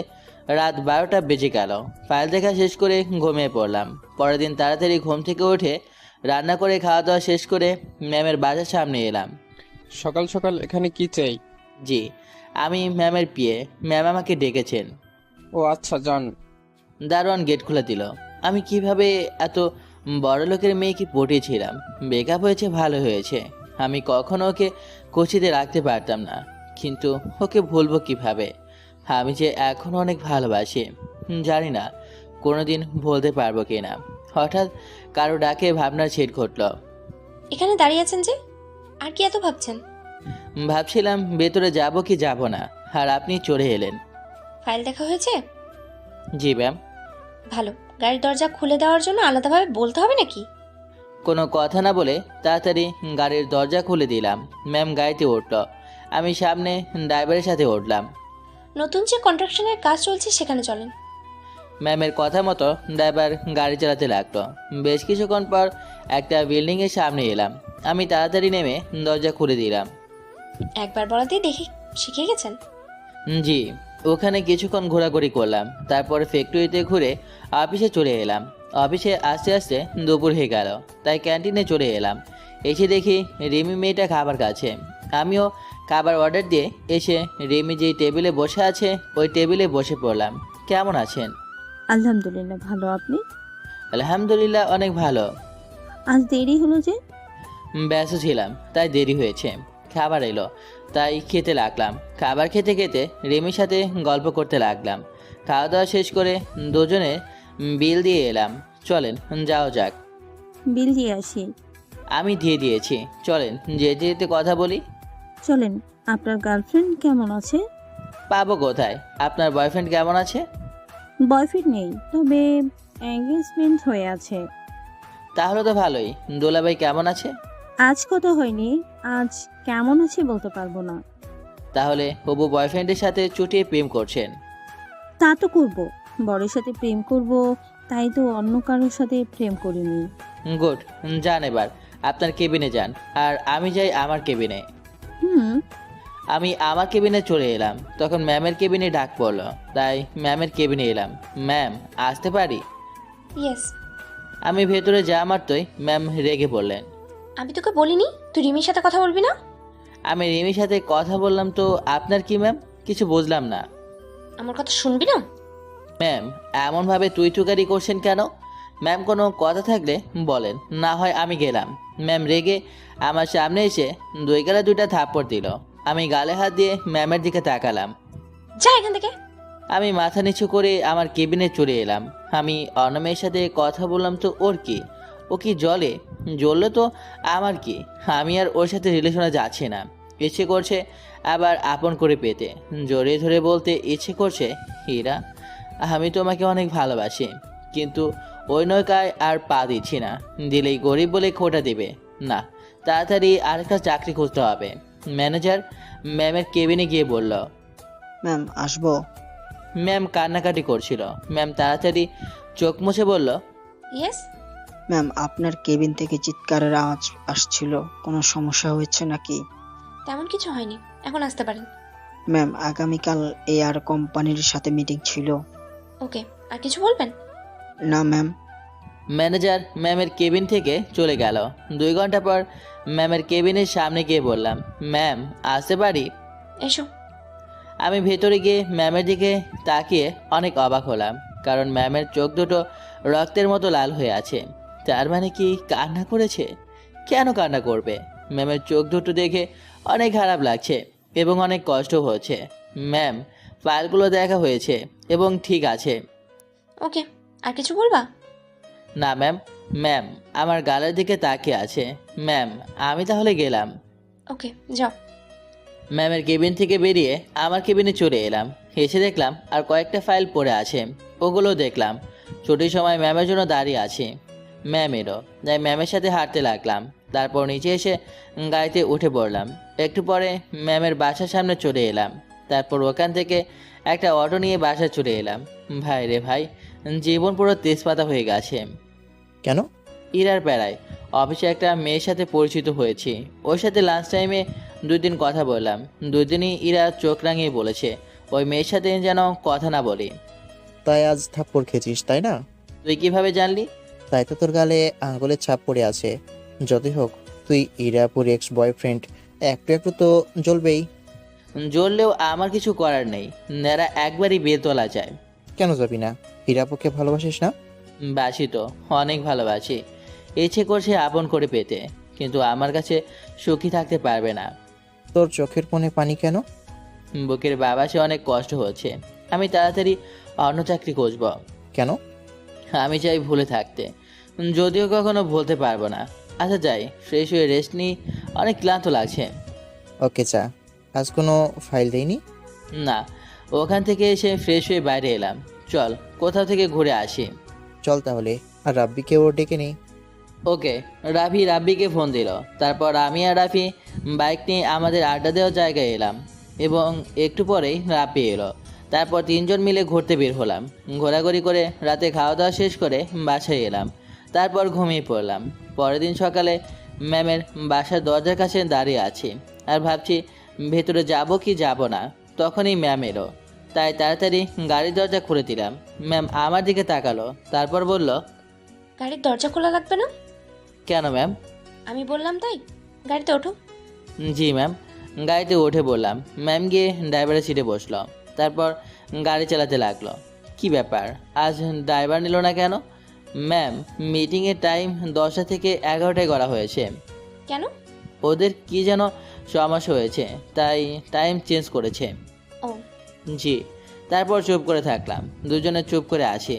রাত 12টা বেজে গেল। ফাইল দেখা শেষ করে ঘুমিয়ে পড়লাম। পরের দিন তাড়াতাড়ি ঘুম থেকে উঠে রান্না করে খাওয়া দাওয়া শেষ করে ম্যামের বাসার সামনে এলাম। সকাল সকাল এখানে কি চাই? জি, আমি ম্যামের পিয়ে। ম্যাম আমাকে ডেকেছেন। ও আচ্ছা, যান। দারোয়ান গেট খুলে দিল। আমি কিভাবে এত বড় লোকের মেয়েকে পটিয়েছিলাম। ব্রেকআপ হয়েছে ভালো হয়েছে, আমি কখনো ওকে কুচিতে রাখতে পারতাম না, কিন্তু ওকে ভুলবো কিভাবে? আমি যে এখন অনেক ভালোবাসি, জানি না কোনোদিন ভুলতে পারবো কিনা। হঠাৎ কারো ডাকে ভাবনার ছেদ ঘটল। এখানে দাঁড়িয়ে আছেন যে, আর কি এত ভাবছেন? ভাবছিলাম ভেতরে যাব কি যাব না, আর আপনি চলে এলেন। ফাইল দেখা হয়েছে? জি ম্যাম। ভালো। গাড়ির দরজা খুলে দেওয়ার জন্য আলাদাভাবে বলতে হবে নাকি? কোনো কথা না বলে তাড়াতাড়ি গাড়ির দরজা খুলে দিলাম। ম্যাম গাড়িতে উঠল, আমি সামনে ড্রাইভারের সাথে উঠলাম। নতুন যে কন্ট্রাকশনের কাজ চলছে সেখানে চলেন। ম্যামের কথা মতো ড্রাইভার গাড়ি চালাতে লাগলো। বেশ কিছুক্ষণ পর একটা বিল্ডিংয়ের সামনে এলাম। আমি তাড়াতাড়ি নেমে দরজা খুলে দিলাম। একবার বলাতেই দেখি শিখে গেছেন। জি। ওখানে কিছুক্ষণ ঘোরাঘুরি করলাম, তারপর ফ্যাক্টরিতে ঘুরে অফিসে চলে এলাম। অফিসে আস্তে আস্তে দুপুর হয়ে গেল, তাই ক্যান্টিনে চলে এলাম। এসে দেখি রিমি মেয়েটা খাবার খাচ্ছে। আমিও খাবার অর্ডার দিয়ে এসে রিমি যেই টেবিলে বসে আছে ওই টেবিলে বসে পড়লাম। কেমন আছেন? আলহামদুলিল্লাহ, ভালো। আপনি? আলহামদুলিল্লাহ, অনেক ভালো। আজ দেরি হলো যে? ব্যস্ত ছিলাম তাই দেরি হয়েছে। খাবার এলো তাই খেতে লাগলাম। খাবার খেতে খেতে রিমির সাথে গল্প করতে লাগলাম। খাওয়া দাওয়া শেষ করে দুজনে বিল দিয়ে এলাম। চলেন যাও যাক। বিল দিয়ে আসি। আমি দিয়ে দিয়েছি, চলেন যেতে যেতে কথা বলি। চলেন। আপনার গার্লফ্রেন্ড কেমন আছে? পাবো কোথায়? আপনার বয়ফ্রেন্ড কেমন আছে? বয়ফ্রেন্ড নেই, তবে এঙ্গেজমেন্ট হয়ে আছে। তাহলে তো ভালোই। দোলাভাই কেমন আছে? আজ কথা হয়নি, আজ কেমন আছে বলতে পারবো না। তাহলে হবু বয়ফ্রেন্ডের সাথে চুটিয়ে প্রেম করছেন? তা তো করব, বড়ের সাথে প্রেম করব, তাই তো অন্য কারোর সাথে প্রেম করিনি। গুড। যান এবার আপনার কেবিনে যান, আর আমি যাই আমার কেবিনে। হুম। আমি আমার কেবিনে চলে এলাম। তখন ম্যামের কেবিনে ডাক পড়লো, তাই ম্যামের কেবিনে এলাম। ম্যাম, আসতে পারি? ইয়েস। আমি ভেতরে যাওয়া মাত্রই ম্যাম রেগে পড়লেন। আমি তোকে বলিনি তুই রিমির সাথে কথা বলবি না? আমি রিমির সাথে কথা বললাম তো আপনার কি ম্যাম? কিছু বুঝলাম না। আমার কথা শুনবি না? ম্যাম, এমনভাবে তুই টুকারি করছেন কেন? ম্যাম, কোনো কথা থাকলে বলেন, না হয় আমি গেলাম। ম্যাম রেগে আমার সামনে এসে দুই গালে দুইটা থাপ্পড় দিল। আমি গালে হাত দিয়ে ম্যামের দিকে তাকালাম। যা এখান থেকে। আমি মাথা নিচু করে আমার কেবিনে চলে এলাম। আমি অনমের সাথে কথা বললাম তো ওর কি? ও কি জ্বলে? জ্বললে তো আমার কি? আমি আর ওর সাথে রিলেশনে যাচ্ছি না। ইচ্ছে করছে আবার আপন করে পেতে, জড়িয়ে ধরে বলতে ইচ্ছে করছে, হীরা আমি তোমাকে অনেক ভালোবাসি, কিন্তু ওই নৌকায় আর পা দিচ্ছি না। দিলেই গরিব বলে খোটা দেবে। না, তাড়াতাড়ি আরেকটা চাকরি খুঁজতে হবে। ম্যানেজার ম্যামের কেবিনে গিয়ে বলল। ম্যাম, আসবো? ম্যাম কান্নাকাটি করছিল। ম্যাম তাড়াতাড়ি চোখ মুছে বলল, ইয়েস। ম্যাম, আপনার কেবিন থেকে চিৎকারের আওয়াজ আসছিল, কোনো সমস্যা হয়েছে নাকি? তেমন কিছু হয়নি, এখন আসতে পারেন। ম্যাম, আগামীকাল এয়ার কোম্পানির সাথে মিটিং ছিল। ওকে, আর কিছু বলবেন? না ম্যাম। ম্যানেজার ম্যামের কেবিন থেকে চলে গেল। 2 ঘন্টা পর ম্যামের কেবিনের সামনে গিয়ে বললাম, ম্যাম আসতে পারি? এসো। আমি ভেতরে গিয়ে ম্যামের দিকে তাকিয়ে অনেক অবাক হলাম, কারণ ম্যামের চোখ দুটো রক্তের মতো লাল হয়ে আছে। তার মানে কি কান্না করেছে? কেন কান্না করবে? ম্যামের চোখ দুটো দেখে অনেক খারাপ লাগছে এবং অনেক কষ্ট হচ্ছে। ম্যাম, ফাইলগুলো দেখা হয়েছে এবং ঠিক আছে। ওকে, আর কিছু বলবা? না ম্যাম। ম্যাম আমার গালের দিকে তাকিয়ে আছে। ম্যাম, আমি তাহলে গেলাম। ওকে, যাও। ম্যামের কেবিন থেকে বেরিয়ে আমার কেবিনে চলে এলাম। এসে দেখলাম আর কয়েকটা ফাইল পড়ে আছে, ওগুলো দেখলাম। ছুটির সময় ম্যামের জন্য দাঁড়িয়ে আছি। ম্যাম এলো, তাই ম্যামের সাথে হাঁটতে লাগলাম। তারপর নিচে এসে গাড়িতে উঠে পড়লাম। একটু পরে ম্যামের বাসার সামনে চলে এলাম। তারপর ওখান থেকে একটা অটো নিয়ে বাসায় চলে এলাম। ভাই রে ভাই, জীবন পুরো তেজপাতা হয়ে গেছে। কেন? ইরার প্যারায় অফিসে একটা মেয়ের সাথে পরিচিত হয়েছি। ওর সাথে লাঞ্চ টাইমে 2 দিন কথা বললাম। 2 দিনই ইরা চোখ রাঙিয়ে বলেছে ওই মেয়ের সাথে যেন কথা না বলি। তাই আজ থাপ্পড় খেয়েছিস, তাই না? তুই কিভাবে জানলি? তাই তো তোর গালে আঙ্গুলের ছাপ পড়ে আছে। যতই হোক তুই ইরাপুর এক্স বয়ফ্রেন্ড, একটু একটু তো জ্বলবেই। জ্বললেও আমার কিছু করার নেই। নেরা একবারই বিয়ে তোলা যায়। কেন যাবি না? ইরাপুকে ভালোবাসিস না? বাসি তো, অনেক ভালোবাসি। ইচ্ছে করছে আপন করে পেতে, কিন্তু আমার কাছে সুখী থাকতে পারবে না। তোর চোখের কোণে পানি কেন? বুকের বাবাসে অনেক কষ্ট হচ্ছে। আমি তাড়াতাড়ি অন্য চাকরি খুঁজব। কেন? আমি চাই ভুলে থাকতে, যদিও কখনো ভুলতে পারবো না। আচ্ছা যাই, ফ্রেশ হয়ে রেস্ট নিই, অনেক ক্লান্ত লাগছে। ওকে চা। আজ কোনো ফাইল দেয়নি? না, ওখান থেকে এসে ফ্রেশ হয়ে বাইরে এলাম। চল কোথাও থেকে ঘুরে আসি। চল তাহলে, আর রাব্বিকেও ডেকে নেই। ওকে। রাব্বিকে ফোন দিল। তারপর আমি আর রাফি বাইক নিয়ে আমাদের আড্ডা দেওয়ার জায়গায় এলাম এবং একটু পরেই রাব্বি এলো। তারপর তিনজন মিলে ঘুরতে বের হলাম। ঘোরাঘুরি করে রাতে খাওয়া দাওয়া শেষ করে বাসায় এলাম। তারপর ঘুমিয়ে পড়লাম। পরের দিন সকালে ম্যামের বাসার দরজার কাছে দাঁড়িয়ে আছি আর ভাবছি ভেতরে যাব কি যাব না। তখনই ম্যাম এলো, তাই তাড়াতাড়ি গাড়ির দরজা খুলে দিলাম। ম্যাম আমার দিকে তাকালো, তারপর বলল, গাড়ির দরজা খোলা লাগবে না? কেন ম্যাম? আমি বললাম তাই। গাড়িতে ওঠো। জি ম্যাম। গাড়িতে উঠে বললাম। ম্যাম গিয়ে ড্রাইভারের সিটে বসলো, তারপর গাড়ি চালাতে লাগলো। কি ব্যাপার, আজ ড্রাইভার নিল না কেন? ম্যাম, মিটিংয়ের টাইম 10টা থেকে 11টায় করা হয়েছে। কেন? ওদের কি যেন সমস্যা হয়েছে, তাই টাইম চেঞ্জ করেছে। ও। জি। তারপর চুপ করে থাকলাম। দুজনে চুপ করে আসি।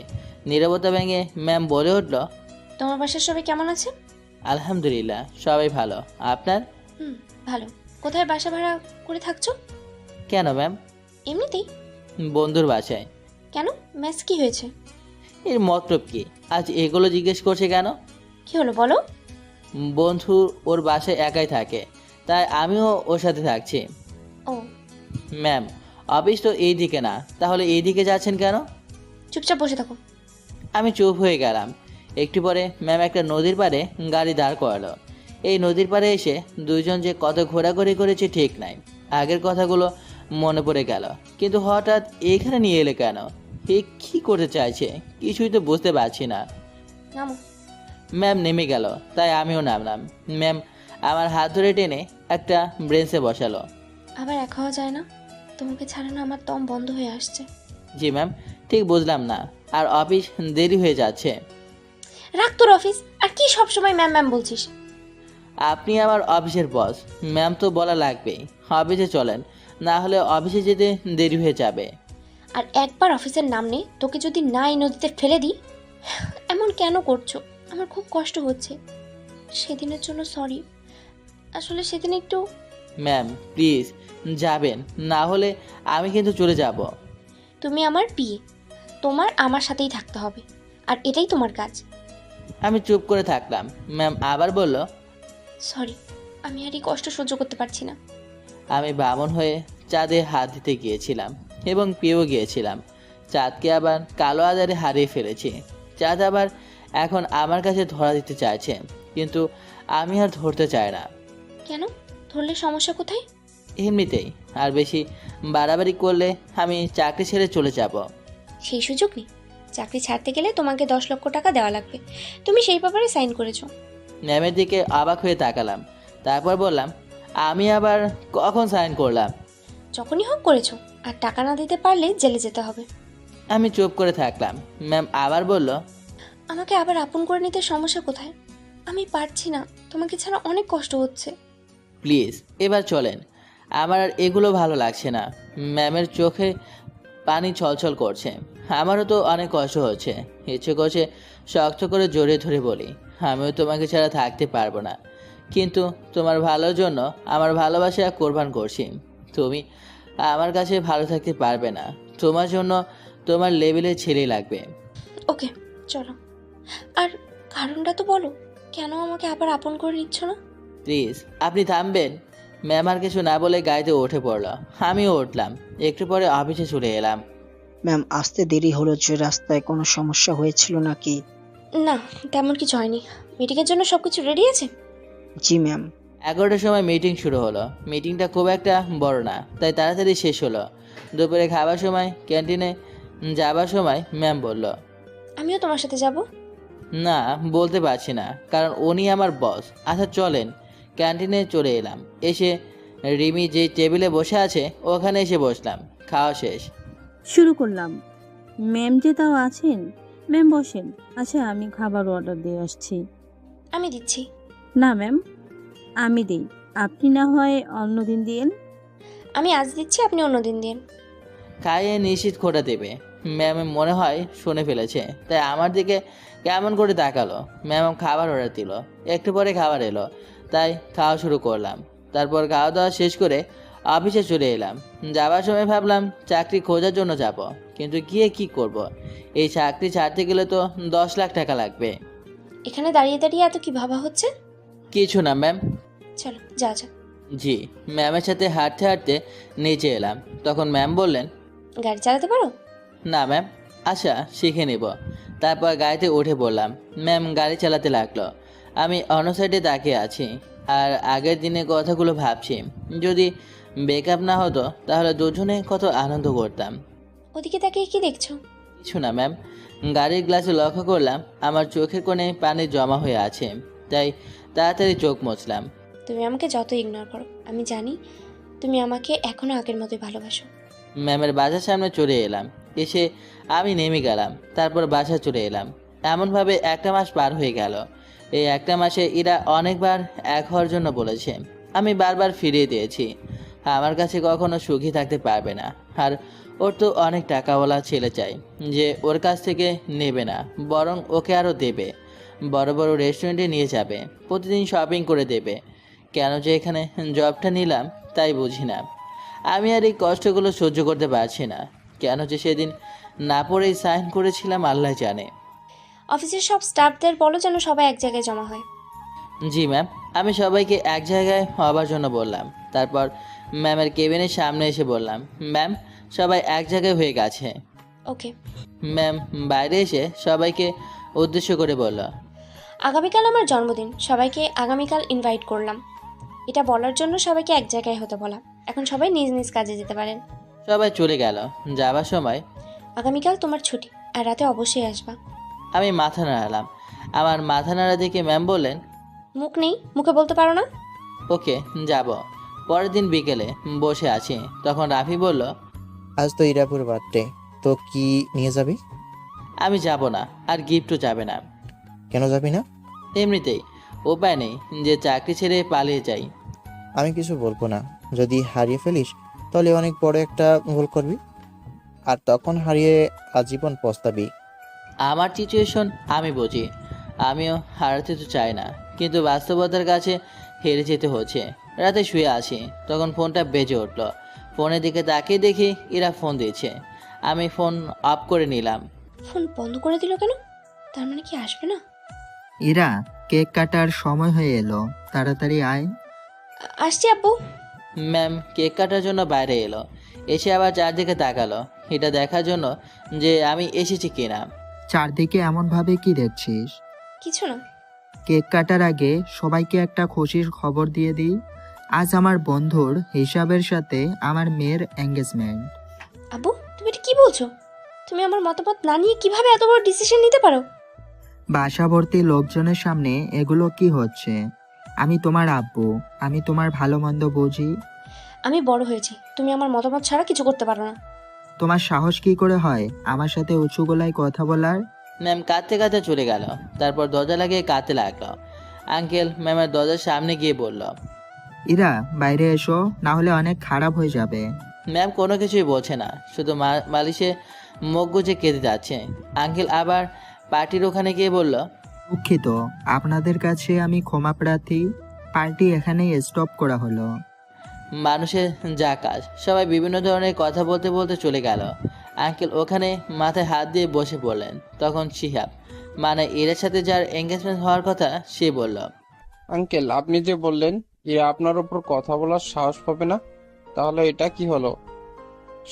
নীরবতা ভেঙে ম্যাম বলে উঠল, তোমার বাসার সবাই কেমন আছে? আলহামদুলিল্লাহ, সবাই ভালো। আপনার? ভালো। কোথায় বাসা ভাড়া করে থাকছো? কেন ম্যাম? এমনিতেই। বন্ধুর বাসায়। কেন, ম্যাচ কি হয়েছে? এর মতলব কি? আজ এগুলো জিজ্ঞেস করছে কেন? কি হলো বলো? বন্ধু ওর বাসায় একাই থাকে, তাই আমিও ওর সাথে থাকছি। ও। ম্যাম, অফিস তো এই দিকে না, তাহলে এই দিকে যাচ্ছেন কেন? চুপচাপ বসে থাকো। আমি চুপ হয়ে গেলাম। একটু পরে ম্যাম একটা নদীর পাড়ে গাড়ি দাঁড় করালো। এই নদীর পাড়ে এসে দুইজন যে কত ঘোরাঘুরি করেছে ঠিক নাই। আগের কথাগুলো মনে পড়ে গেল, কিন্তু হঠাৎ এখানে নিয়ে এলে কেন? এ কী করতে চাইছে কিছুই তো বুঝতে পারছি না। নামো। ম্যাম নেমে গেল, তাই আমিও নামলাম। ম্যাম আমার হাত ধরে টেনে একটা ব্রেঞ্চে বসালো। আবার একা হওয়া যায় না? তোমাকে ছাড়া না আমার দম বন্ধ হয়ে আসছে। জি ম্যাম, ঠিক বুঝলাম না। আর অফিস দেরি হয়ে যাচ্ছে। রাখ তোর অফিস, আর কি সব সময় ম্যাম ম্যাম বলছিস? আপনি আমার অফিসের বস, ম্যাম তো বলা লাগবেই। অফিসে চলেন, না হলে অফিসে যেতে দেরি হয়ে যাবে। আর একবার অফিসের নাম নেই, তোকে যদি না এই নদীতে ফেলে দিই। এমন কেন করছো? আমার খুব কষ্ট হচ্ছে। সেদিনের জন্য সরি। আসলে সেদিন একটু। ম্যাম প্লিজ যাবেন, না হলে আমি কিন্তু চলে যাব। তুমি আমার বিয়ে, তোমার আমার সাথেই থাকতে হবে, আর এটাই তোমার কাজ। আমি চুপ করে থাকলাম। ম্যাম আবার বলল, সরি, আমি আর এই কষ্ট সহ্য করতে পারছি না। আমি বামন হয়ে চাঁদে হাত দিতে গিয়েছিলাম এবং পেয়েও গিয়েছিলাম। চাঁদকে আবার কালো আধারে হারিয়ে ফেলেছি। চাঁদ আবার এখন আমার কাছে ধরা দিতে চাইছে, কিন্তু আমি আর ধরতে চাই না। কেন? ধরলে সমস্যা কোথায়? এমনিতেই, আর বেশি বাড়াবাড়ি করলে আমি চাকরি ছেড়ে চলে যাব। সেই সুযোগ নেই। চাকরি ছাড়তে গেলে তোমাকে 10 লক্ষ টাকা দেওয়া লাগবে। তুমি সেই ব্যাপারে সাইন করেছো। ম্যামের দিকে অবাক হয়ে তাকালাম, তারপর বললাম, আমি আবার কখন সাইন করলাম? যখনই হোক করেছো, আর টাকা না দিতে পারলে জেলে যেতে হবে। আমি চুপ করে থাকলাম। ম্যাম আবার বলল, আমাকে আবার আপন করে নিতে সমস্যা কোথায়? আমি পারছি না, তোমাকে ছাড়া অনেক কষ্ট হচ্ছে। প্লিজ এবার চলেন, আমার আর এগুলো ভালো লাগছে না। ম্যামের চোখে পানি ছলছল করছে। আমারও তো অনেক কষ্ট হচ্ছে। ইচ্ছে করছে শক্ত করে জড়িয়ে ধরে বলি, আমিও তোমাকে ছাড়া থাকতে পারবো না, কিন্তু তোমার ভালোর জন্য আমার ভালোবাসা কোরবান করছি। তুমি আমার কাছে ভালো থাকতে পারবে না। তোমার জন্য তোমার লেভেলের ছেলে লাগবে। ওকে, চলো। আর কারণটা তো বলো, কেন আমাকে আবার আপন করে নিচ্ছ না? প্লিজ আপনি থামবেন? ম্যাম আর কিছু না বলে গাড়িতে উঠে পড়লো। আমিও উঠলাম। একটু পরে অফিসে চলে এলাম। ম্যাম, আসতে দেরি হলো যে, রাস্তায় কোনো সমস্যা হয়েছিল নাকি? না, তেমন কিছু হয়নি। মিটিংয়ের জন্য সবকিছু রেডি আছে? জি ম্যাম। 11টার সময় মিটিং শুরু হলো। মিটিংটা খুব একটা বড় না, তাই তাড়াতাড়ি শেষ হলো। দুপুরে খাবার সময় ক্যান্টিনে যাবার সময় ম্যাম বলল, আমিও তোমার সাথে যাব। না বলতে পারছি না, কারণ উনি আমার বস। আচ্ছা চলেন। ক্যান্টিনে চলে এলাম। এসে রিমি যে টেবিলে বসে আছে ওখানে এসে বসলাম। খাওয়া শেষ। শুরু করলাম। ম্যাম যে তাও আছেন? ম্যাম বসেন। আচ্ছা, আমি খাবার অর্ডার দিয়ে আসছি। আমি দিচ্ছি। না ম্যাম, আমি দিই, আপনি না হয় অন্যদিন দিয়েন। আমি আজ দিচ্ছি, আপনি অন্যদিন দিন। খাইয়ে নিশ্চিত খোটা দেবে। ম্যাম মনে হয় শুনে ফেলেছে, তাই আমার দিকে কেমন করে তাকালো। ম্যাম খাবার অর্ডার দিল। একটু পরে খাবার এলো, তাই খাওয়া শুরু করলাম। তারপর খাওয়া দাওয়া শেষ করে অফিসে চলে এলাম। যাবার সময় ভাবলাম চাকরি খোঁজার জন্য যাব, কিন্তু গিয়ে কি করব? এই চাকরি ছাড়তে গেলে তো 10 লাখ টাকা লাগবে। এখানে দাঁড়িয়ে দাঁড়িয়ে এত কি ভাবা হচ্ছে? কিছু না ম্যাম। চলো যা যা। জি। ম্যামের সাথে হাঁটতে হাঁটতে নিচে এলাম। তখন ম্যাম বললেন, গাড়ি চালাতে পারো? না ম্যাম। আচ্ছা, শিখে নেব। তারপর গাড়িতে উঠে বললাম। ম্যাম গাড়ি চালাতে লাগলো। আমি অন্য সাইডে তাকিয়ে আছি আর আগের দিনের কথাগুলো ভাবছি। যদি ব্রেকআপ না হতো তাহলে দুজনে কত আনন্দ করতাম। ওদিকে তাকিয়ে কি দেখছো? কিছু না ম্যাম। গাড়ির গ্লাসে লক্ষ্য করলাম আমার চোখের কোণে পানি জমা হয়ে আছে, তাই তাড়াতাড়ি চোখ মুছলাম। তুমি আমাকে যত ইগনোর করো, আমি জানি তুমি আমাকে এখনো আগের মতোই ভালোবাসো। ম্যামের বাসার সামনে চলে এলাম। এসে আমি নেমে গেলাম। তারপর বাসা চলে এলাম। এমনভাবে একটা মাস পার হয়ে গেল। এই একটা মাসে এরা অনেকবার এক হওয়ার জন্য বলেছে। আমি বারবার ফিরিয়ে দিয়েছি। আমার কাছে কখনো সুখী থাকতে পারবে না। আর ওর তো অনেক টাকাওয়ালা ছেলে চাই যে ওর কাছ থেকে নেবে না, বরং ওকে আরও দেবে। বড় বড় রেস্টুরেন্টে নিয়ে যাবে, প্রতিদিন শপিং করে দেবে। কেন যে এখানে জবটা নিলাম তাই বুঝি না। আমি আর এই কষ্টগুলো সহ্য করতে পারছি না। কেন যে সেদিন না পড়েই সাইন করেছিলাম আল্লাহ জানে। অফিসের সব স্টাফদের বলো যেন সবাই এক জায়গায় জমা হয়। জি ম্যাম। আমি সবাইকে এক জায়গায় হবার জন্য বললাম। তারপর ম্যামের কেবিনের সামনে এসে বললাম, ম্যাম সবাই এক জায়গায় হয়ে গেছে। ওকে। ম্যাম বাইরে এসে সবাইকে উদ্দেশ্য করে বলল, আগামীকাল আমার জন্মদিন, সবাইকে আগামীকাল ইনভাইট করলাম। এটা বলার জন্য সবাইকে এক জায়গায় হতে বলা। এখন সবাই নিজ নিজ কাজে যেতে পারেন। সবাই চলে গেল। যাবার সময় আগামীকাল তোমার ছুটি, আর রাতে অবশ্যই আসবা। আমি মাথা নাড়ালাম। আমার মাথা নাড়া দেখে ম্যাম বললেন, মুখ নেই, মুখে বলতে পারো না? ওকে যাব। পরের দিন বিকেলে বসে আছি, তখন রাফি বলল, আজ তো ইরাপুর বার্থডে, তো কি নিয়ে যাবি? আমি যাব না, আর গিফটও যাবে না। কেন যাবি না? এমনিতেই উপায় নেই যে চাকরি ছেড়ে পালিয়ে যাই। আমি কিছু বলবো না। যদি হারিয়ে ফেলিস তাহলে অনেক বড় একটা ভুল করবি, আর তখন হারিয়ে আজীবন পস্তাবি। আমার সিচুয়েশন আমি বুঝি। আমিও হারাতে তো চাই না, কিন্তু বাস্তবতার কাছে হেরে যেতে হচ্ছে। রাতে শুয়ে আছি, তখন ফোনটা বেজে উঠল। ফোনের দিকে তাকিয়ে দেখি এরা ফোন দিচ্ছে। আমি ফোন অফ করে নিলাম। ফোন বন্ধ করে দিল কেন? তার মানে কি আসবে না? ইরা, কেক কাটার সময় হয়ে এলো, তাড়াতাড়ি আয়। আসছি আব্বু। ম্যাম কেক কাটার জন্য বাইরে এলো। এসে আবার চারদিকে তাকালো, এটা দেখার জন্য যে আমি এসেছি কিনা। চারদিকে এমন ভাবে কি দেখছিস? কিছু না। কেক কাটার আগে সবাইকে একটা খুশির খবর দিয়ে দিই। আজ আমার বন্ধুর হিসাবের সাথে আমার মেয়ের এঙ্গেজমেন্ট। আব্বু, তুমি এটা কি বলছো? তুমি আমার মতামত না নিয়ে কিভাবে এত বড় ডিসিশন নিতে পারো? বাসাভর্তি লোকজনের সামনে এগুলো কি হচ্ছে? আমি তোমার আব্বু, আমি তোমার ভালো মন্দ বুঝি। আমি বড় হয়েছি, তুমি আমার মতামত ছাড়া কিছু করতে পারো না। তোমার সাহস কি করে হয় আমার সাথে উঁচু গলায় কথা বলার? ম্যাম কাঁদতে কাঁদতে চলে গেল। তারপর দরজা লাগিয়ে কাঁদতে লাগলো। আঙ্কেল ম্যামের দরজার সামনে গিয়ে বলল, ইরা, বাইরে এসো, না হলে অনেক খারাপ হয়ে যাবে। ম্যাম কোনো কিছুই বলছে না, শুধু মালিশে মুখ গুজে কেঁদে যাচ্ছে। আঙ্কেল আবার পার্টির ওখানে গিয়ে বলল, দুঃখিত, আপনাদের কাছে আমি ক্ষমা প্রার্থী। পার্টি এখানেই স্টপ করা হলো। মানুষের যা কাজ। সবাই বিভিন্ন ধরনের কথা বলতে বলতে চলে গেল। আঙ্কেল ওখানে মাথায় হাত দিয়ে বসে পড়লেন। তখন শিহাব, মানে এর সাথে যার এঙ্গেজমেন্ট হওয়ার কথা, সে বলল, আঙ্কেল, আপনি যে বললেন এরা আপনার ওপর কথা বলার সাহস পাবে না, তাহলে এটা কি হলো?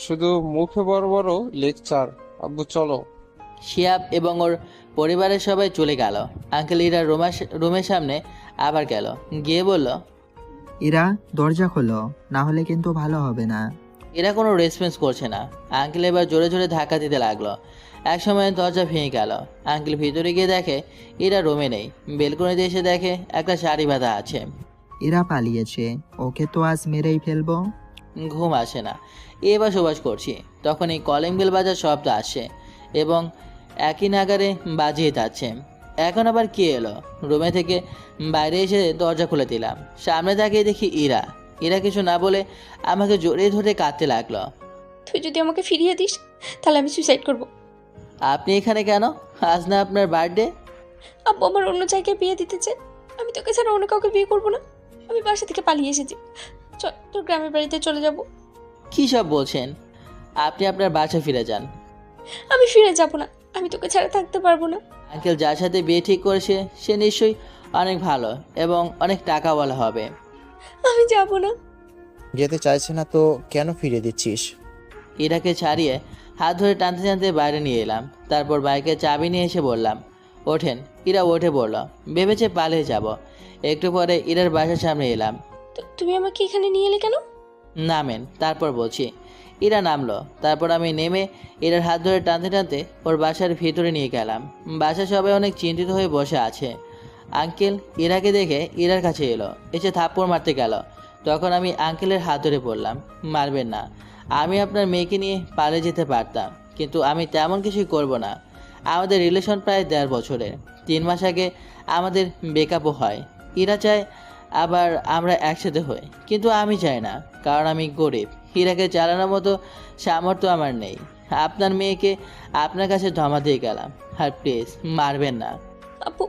শুধু মুখে বড় বড় লেকচার। আব্বু চলো। শিহাব এবং ওর পরিবারের সবাই চলে গেল। আঙ্কেল ইরা রুমের সামনে আবার গেল, গিয়ে বলল, ইরা, দরজা খোলো, না হলে কিন্তু ভালো হবে না। এরা কোনো রেসপন্স করছে না। আঙ্কেল এবার জোরে জোরে ধাক্কা দিতে লাগলো। একসময় দরজা ভেঙে গেল। আঙ্কেল ভিতরে গিয়ে দেখে এরা রুমে নেই। বেলকনিতে এসে দেখে একটা শাড়ি বাঁধা আছে। ইরা পালিয়েছে, ওকে তো আজ মেরেই ফেলবো। ঘুম আসে না, এবার সবাস করছি। তখনই কলিং বেল বাজার শব্দ আসছে এবং একই নাগারে বাজিয়ে যাচ্ছে। এখন আবার কে এলো? রুমে থেকে বাইরে এসে দরজা খুলে দিলাম। সামনে তাকিয়ে দেখি ইরা। ইরা কিছু না বলে আমাকে জড়িয়ে ধরে কাঁদতে লাগলো। তুই যদি আমাকে ফিরিয়ে দিস তাহলে আমি সুইসাইড করব। আপনি এখানে কেন? আজ না আপনার বার্থডে? আব্বু আমার অন্য জায়গায় বিয়ে দিতে চায়। আমি তোকে ছাড়া অন্য কাউকে বিয়ে করবো না। আমি বাসা থেকে পালিয়ে এসেছি। চল তোর গ্রামের বাড়িতে চলে যাব। কী সব বলছেন? আপনি আপনার বাসা ফিরে যান। আমি ফিরে যাব না, আমি তোকে ছাড়া থাকতে পারবো না। আঙ্কেল যার সাথে বিয়ে ঠিক করেছে সে নিশ্চয়ই অনেক ভালো এবং অনেক টাকাওয়ালা হবে। আমি যাব না। যেতে চাইছে না তো কেন ফিরে দিচ্ছিস? ইরাকে ছাড়িয়ে হাত ধরে টানতে টানতে বাইরে নিয়ে এলাম। তারপর বাইকের চাবি নিয়ে এসে বললাম, ওঠেন। ইরা উঠে পড়ল। ভেবেছে পালিয়ে যাব। একটু পরে ইরার বাসার সামনে এলাম। তুমি আমাকে এখানে নিয়ে এলে কেন? নামেন, তারপর বলছি। ইরা নামলো। তারপর আমি নেমে ইরার হাত ধরে টানতে টানতে ওর বাসার ভিতরে নিয়ে গেলাম। বাসা সবাই অনেক চিন্তিত হয়ে বসে আছে। আঙ্কেল ইরাকে দেখে ইরার কাছে এলো, এসে থাপ্পড় মারতে গেল। তখন আমি আঙ্কেলের হাত ধরে বললাম, মারবেন না, আমি আপনার মেয়েকে নিয়ে পালিয়ে যেতে পারতাম, কিন্তু আমি তেমন কিছুই করব না। আমাদের রিলেশন প্রায় 1.5 বছরের। 3 মাস আগে আমাদের ব্রেকআপও হয়। ইরা চায় আবার আমরা একসাথে হই, কিন্তু আমি চাই না, কারণ আমি গরিব। ইরাকে চালানোর মতো সামর্থ্য আমার নেই। আপনার মেয়েকে আপনার কাছে জমা দিয়ে গেলাম, আর প্লিজ মারবেন না। আপু,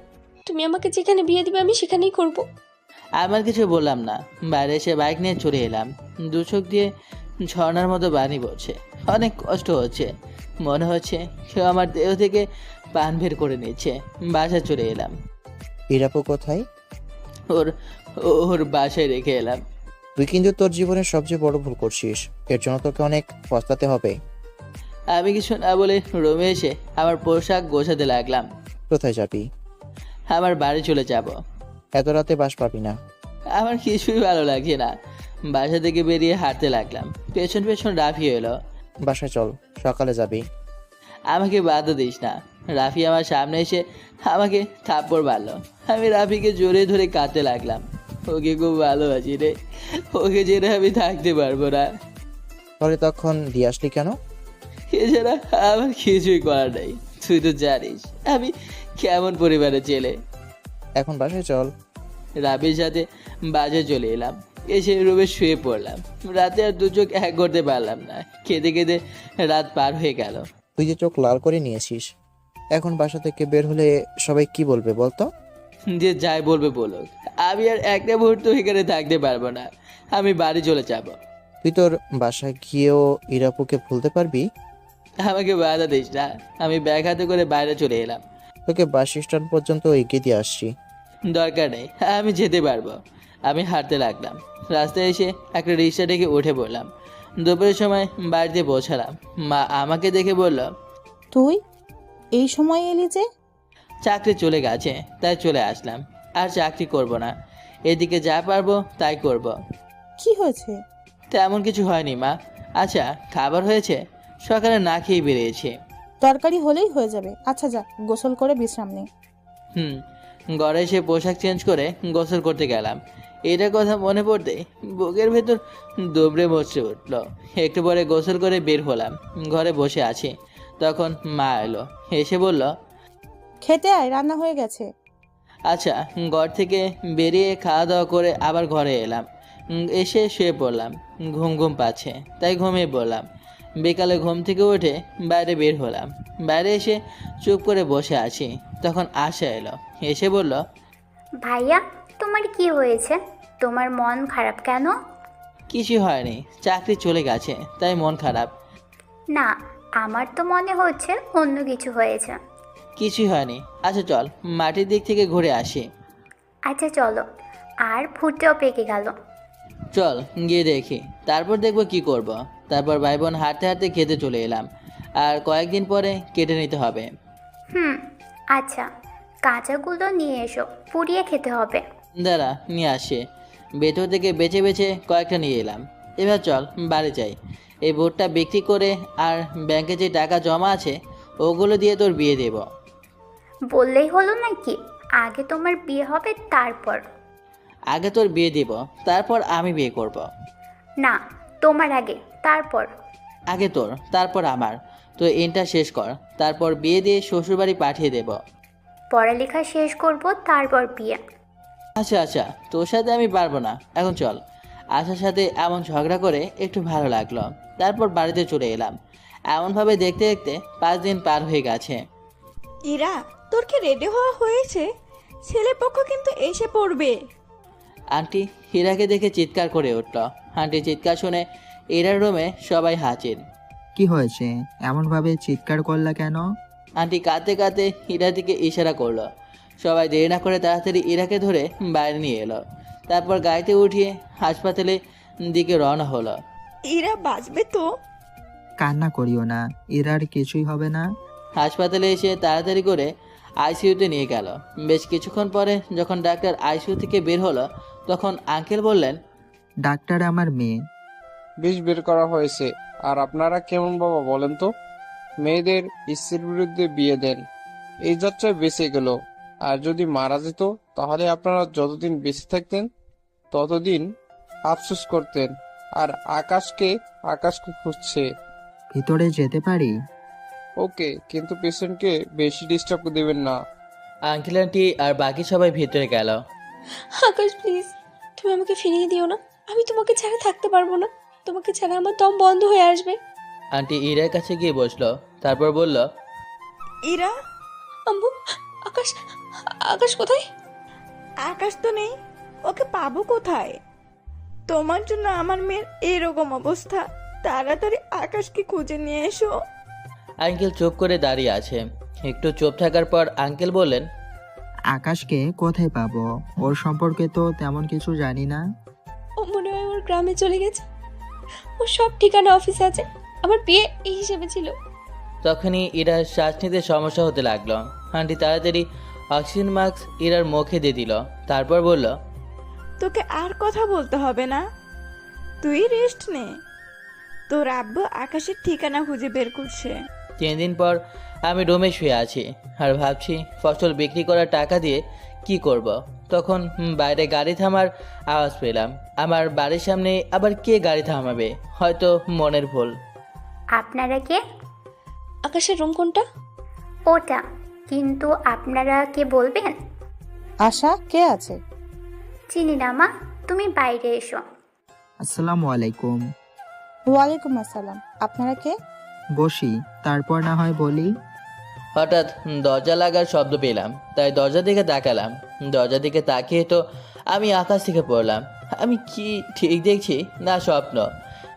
তুমি আমাকে যেখানে বিয়ে দিবে আমি সেখানেই করব। আমার কিছু বললাম না। বাইরে এসে বাইক নিয়ে চলে এলাম। দু চোখ দিয়ে ঝর্ণার মতো পানি পড়ছে। অনেক কষ্ট হচ্ছে। মনে হচ্ছে কেউ আমার দেহ থেকে পান বের করে নিচ্ছে। বাসায় চলে এলাম। ইরাপু কোথায়? ওর ওর বাসায় রেখে এলাম। তুই কিন্তু তোর জীবনের সবচেয়ে বড় ভুল করছিস। এর জন্য তোকে অনেক পস্তাতে হবে। আমি কিছু না বলে রুমে এসে আমার পোশাক গোছাতে লাগলাম। কোথায় যাবি? আমার বাড়ি চলে যাব। এত রাতে বাস পাবি না। আমার কিছুই ভালো লাগছে না। বাসা থেকে বেরিয়ে হাঁটতে লাগলাম। পেছন পেছন রাফি এলো। বাসায় চল, সকালে যাবি। আমাকে বাধা দিস না। রাফি আমার সামনে এসে আমাকে থাপ্পড় মারল। আমি রাফিকে জোরে ধরে কাঁদতে লাগলাম। ওকে খুব ভালোবাসি রে, ওকে ছেড়ে আমি থাকতে পারবো না। তাহলে তখন দিয়ে আসলি কেন? এছাড়া আমার কিছুই করার নেই। তুই তো জানিস আমি কেমন পরিবারের ছেলে। এখন বাসায় চল। রাফির সাথে বাজে চলে এলাম। এসে রুমে শুয়ে পড়লাম। রাতে আর দু চোখ এক করতে পারলাম না। কেঁদে কেঁদে রাত পার হয়ে গেল। তুই যে চোখ লাল করে নিয়েছিস, এখন বাসা থেকে বের হলে সবাই কি বলবে বলতো? যে যাই বলবে বলুক, আমি আর একটা মুহূর্ত এখানে থাকতে পারবো না। আমি বাড়ি চলে যাব। তুই তোর বাসায় গিয়েও ইরাপুকে ভুলতে পারবি? আমাকে বাধা দিস না। আমি ব্যাগ হাতে করে বাইরে চলে এলাম। তোকে বাস স্ট্যান্ড পর্যন্ত এগিয়ে দিয়ে আসছি। দরকার নেই, আমি যেতে পারবো। আমি হাঁটতে লাগলাম। রাস্তায় এসে একটা রিক্সা ডেকে উঠে পড়লাম। দুপুরের সময় বাড়িতে পৌঁছালাম। মা আমাকে দেখে বলল, তুই এই সময় এলি যে? চাকরি চলে গেছে, তাই চলে আসলাম। আর চাকরি করব না। এদিকে যা পারবো তাই করব। কি হয়েছে? তেমন কিছু হয়নি মা। আচ্ছা, খাবার হয়েছে? সকালে না খেয়ে বেরিয়েছি। তরকারি হলেই হয়ে যাবে। আচ্ছা যা, গোসল করে বিশ্রাম নে। ঘরে এসে পোশাক চেঞ্জ করে গোসল করতে গেলাম। এটার কথা মনে পড়তে বুকের ভেতর দুবড়ে মুচড়ে উঠল। একটু পরে গোসল করে বের হলাম। ঘরে বসে আছি, তখন মা এলো। এসে বলল, খেতে আয়, রান্না হয়ে গেছে। আচ্ছা। ঘর থেকে বেরিয়ে খাওয়া দাওয়া করে আবার ঘরে এলাম। এসে শুয়ে পড়লাম। ঘুম ঘুম পাচ্ছে, তাই ঘুমিয়ে পড়লাম। বিকালে ঘুম থেকে উঠে বাইরে বের হলাম। বাইরে এসে চুপ করে বসে আছি। তখন আশা এলো। এসে বলল, ভাইয়া, তোমার কি হয়েছে? তোমার মন খারাপ কেন? কিছু হয়নি, চাকরি চলে গেছে তাই মন খারাপ। না, আমার তো মনে হচ্ছে অন্য কিছু হয়েছে। কিছুই হয়নি। আচ্ছা চল মাটির দিক থেকে ঘুরে আসি। আচ্ছা চলো। আর ভুট্টাও পেকে গেল। চল গিয়ে দেখি, তারপর দেখবো কি করব। তারপর ভাই বোন হাঁটতে হাঁটতে খেতে চলে এলাম। আর কয়েকদিন পরে কেটে নিতে হবে। আচ্ছা, কাঁচাগুলো নিয়ে এসো, পুড়িয়ে খেতে হবে। দাঁড়া, নিয়ে আসে। ভেতর থেকে বেছে বেছে কয়েকটা নিয়ে এলাম। এবার চল বাড়ি যাই। এই ভোটটা বিক্রি করে আর ব্যাংকে যে টাকা জমা আছে ওগুলো দিয়ে তোর বিয়ে দেব। বললেই হলো নাকি? আগে তোমার বিয়ে হবে তারপর। আগে তোর বিয়ে দেব, তারপর আমি বিয়ে করব। না, তোমার আগে, তারপর। আগে তোর, তারপর আমার। তো ইন্টার শেষ কর, তারপর বিয়ে দিয়ে শ্বশুরবাড়ি পাঠিয়ে দেব। পড়ালেখা শেষ করব, তারপর বিয়ে। আচ্ছা আচ্ছা, তোর সাথে আমি পারবো না। এখন চল। আশার সাথে এমন ঝগড়া করে একটু ভালো লাগলো। তারপর বাড়িতে চলে এলাম। এমনভাবে দেখতে দেখতে 5 দিন পার হয়ে গেছে। ইরা, তোর কি রেডি হওয়া হয়েছে? ছেলেপক্ষ কিন্তু এসে পড়বে। আন্টি হীরাকে দেখে চিৎকার করে উঠল। আন্টি চিৎকার শুনে ইরার রুমে সবাই হাজির। কি হয়েছে? এমনভাবে চিৎকার করলা কেন? আন্টি কাঁদতে কাঁদতে হীরার দিকে ইশারা করলো। সবাই দেরি না করে তাড়াতাড়ি ইরাকে ধরে বাইরে নিয়ে এলো। তারপর গাড়িতে উঠিয়ে হাসপাতালের দিকে রওনা হলো। ইরা বাঁচবে তো? কান্না করিও না, ইরার কিছুই হবে না। হাসপাতালে এসে তাড়াতাড়ি করে আইসিইউতে নিয়ে গেল। বেশ কিছুক্ষণ পরে যখন ডাক্তার আইসিইউ থেকে বের হলো তখন আঙ্কেল বললেন, ডাক্তার আমার মেয়ে। বিষ বের করা হয়েছে। আর আপনারা কেমন বাবা বলেন তো? মেয়েদের ইচ্ছের বিরুদ্ধে বিয়ে দেন, এই যাত্রায় বেঁচে গেল। আর যদি মারা যেত তাহলে আপনারা যতদিন বেঁচে থাকতেন ততদিন আফসোস করতেন। আর আকাশকে খুঁজছে। ভিতরে যেতে পারি? ওকে, কিন্তু পেশেন্টকে বেশি ডিস্টার্ব দেবেন না। আঙ্কেল আন্টি আর বাকি সবাই ভিতরে গেল। আকাশ প্লিজ, তুমি আমাকে ফিরিয়ে দিও না। আমি তোমাকে ছাড়া থাকতে পারবো না। তোমাকে ছাড়া আমার দম বন্ধ হয়ে আসবে। আন্টি ইরার কাছে গিয়ে বসলো, তারপর বলল, ইরা, আম্মু, আকাশ, আকাশ কোথায়? আকাশ তো নেই, ওকে পাবো কোথায়? তোমার জন্য আমার মেয়ের এরকম অবস্থা। তাড়াতাড়ি আকাশকে খুঁজে নিয়ে এসো। আঙ্কেল চুপ করে দাঁড়িয়ে আছে। একটু চুপ থাকার পর আঙ্কেল বললেন, আকাশকে কোথায় পাবো? ওর সম্পর্কে তো তেমন কিছু জানি না। ও মনে হয় ওর গ্রামে চলে গেছে। ওর সব ঠিকানা অফিসে আছে। আমার বিয়ে এই হিসেবে ছিল। তখনই ইরার শ্বাস নিতে সমস্যা হতে লাগলো। আন্টি তাড়াতাড়ি অক্সিজেন মাস্ক ইরার মুখে দিয়ে দিল, তারপর বলল, তোকে আর কথা বলতে হবে না, তুই রেস্ট নে। তোর আব্বু আকাশের ঠিকানা খুঁজে বের করছে। 3 দিন পর আমি রুমে শুয়ে আছি আর ভাবছি ফসল বিক্রি করার টাকা দিয়ে কি করব। তখন বাইরে গাড়ি থামার আওয়াজ পেলাম। আমার বাড়ির সামনে আবার কে গাড়ি থামাবে? হয়তো মনের ভুল। আপনারা কে? আকাশের রুম কোনটা? ওটা। কিন্তু আপনারা কে বলবেন? আশা, কে আছে? চিনি না মা, তুমি বাইরে এসো। আসসালামু আলাইকুম। ওয়ালাইকুম আসসালাম। আপনারা কে? বসি, তারপর না হয় বলি। হঠাৎ দরজা লাগার শব্দ পেলাম, তাই দরজা দিকে তাকালাম। দরজা দিকে তাকিয়ে তো আমি আকাশ থেকে পড়লাম। আমি কি ঠিক দেখছি না স্বপ্ন?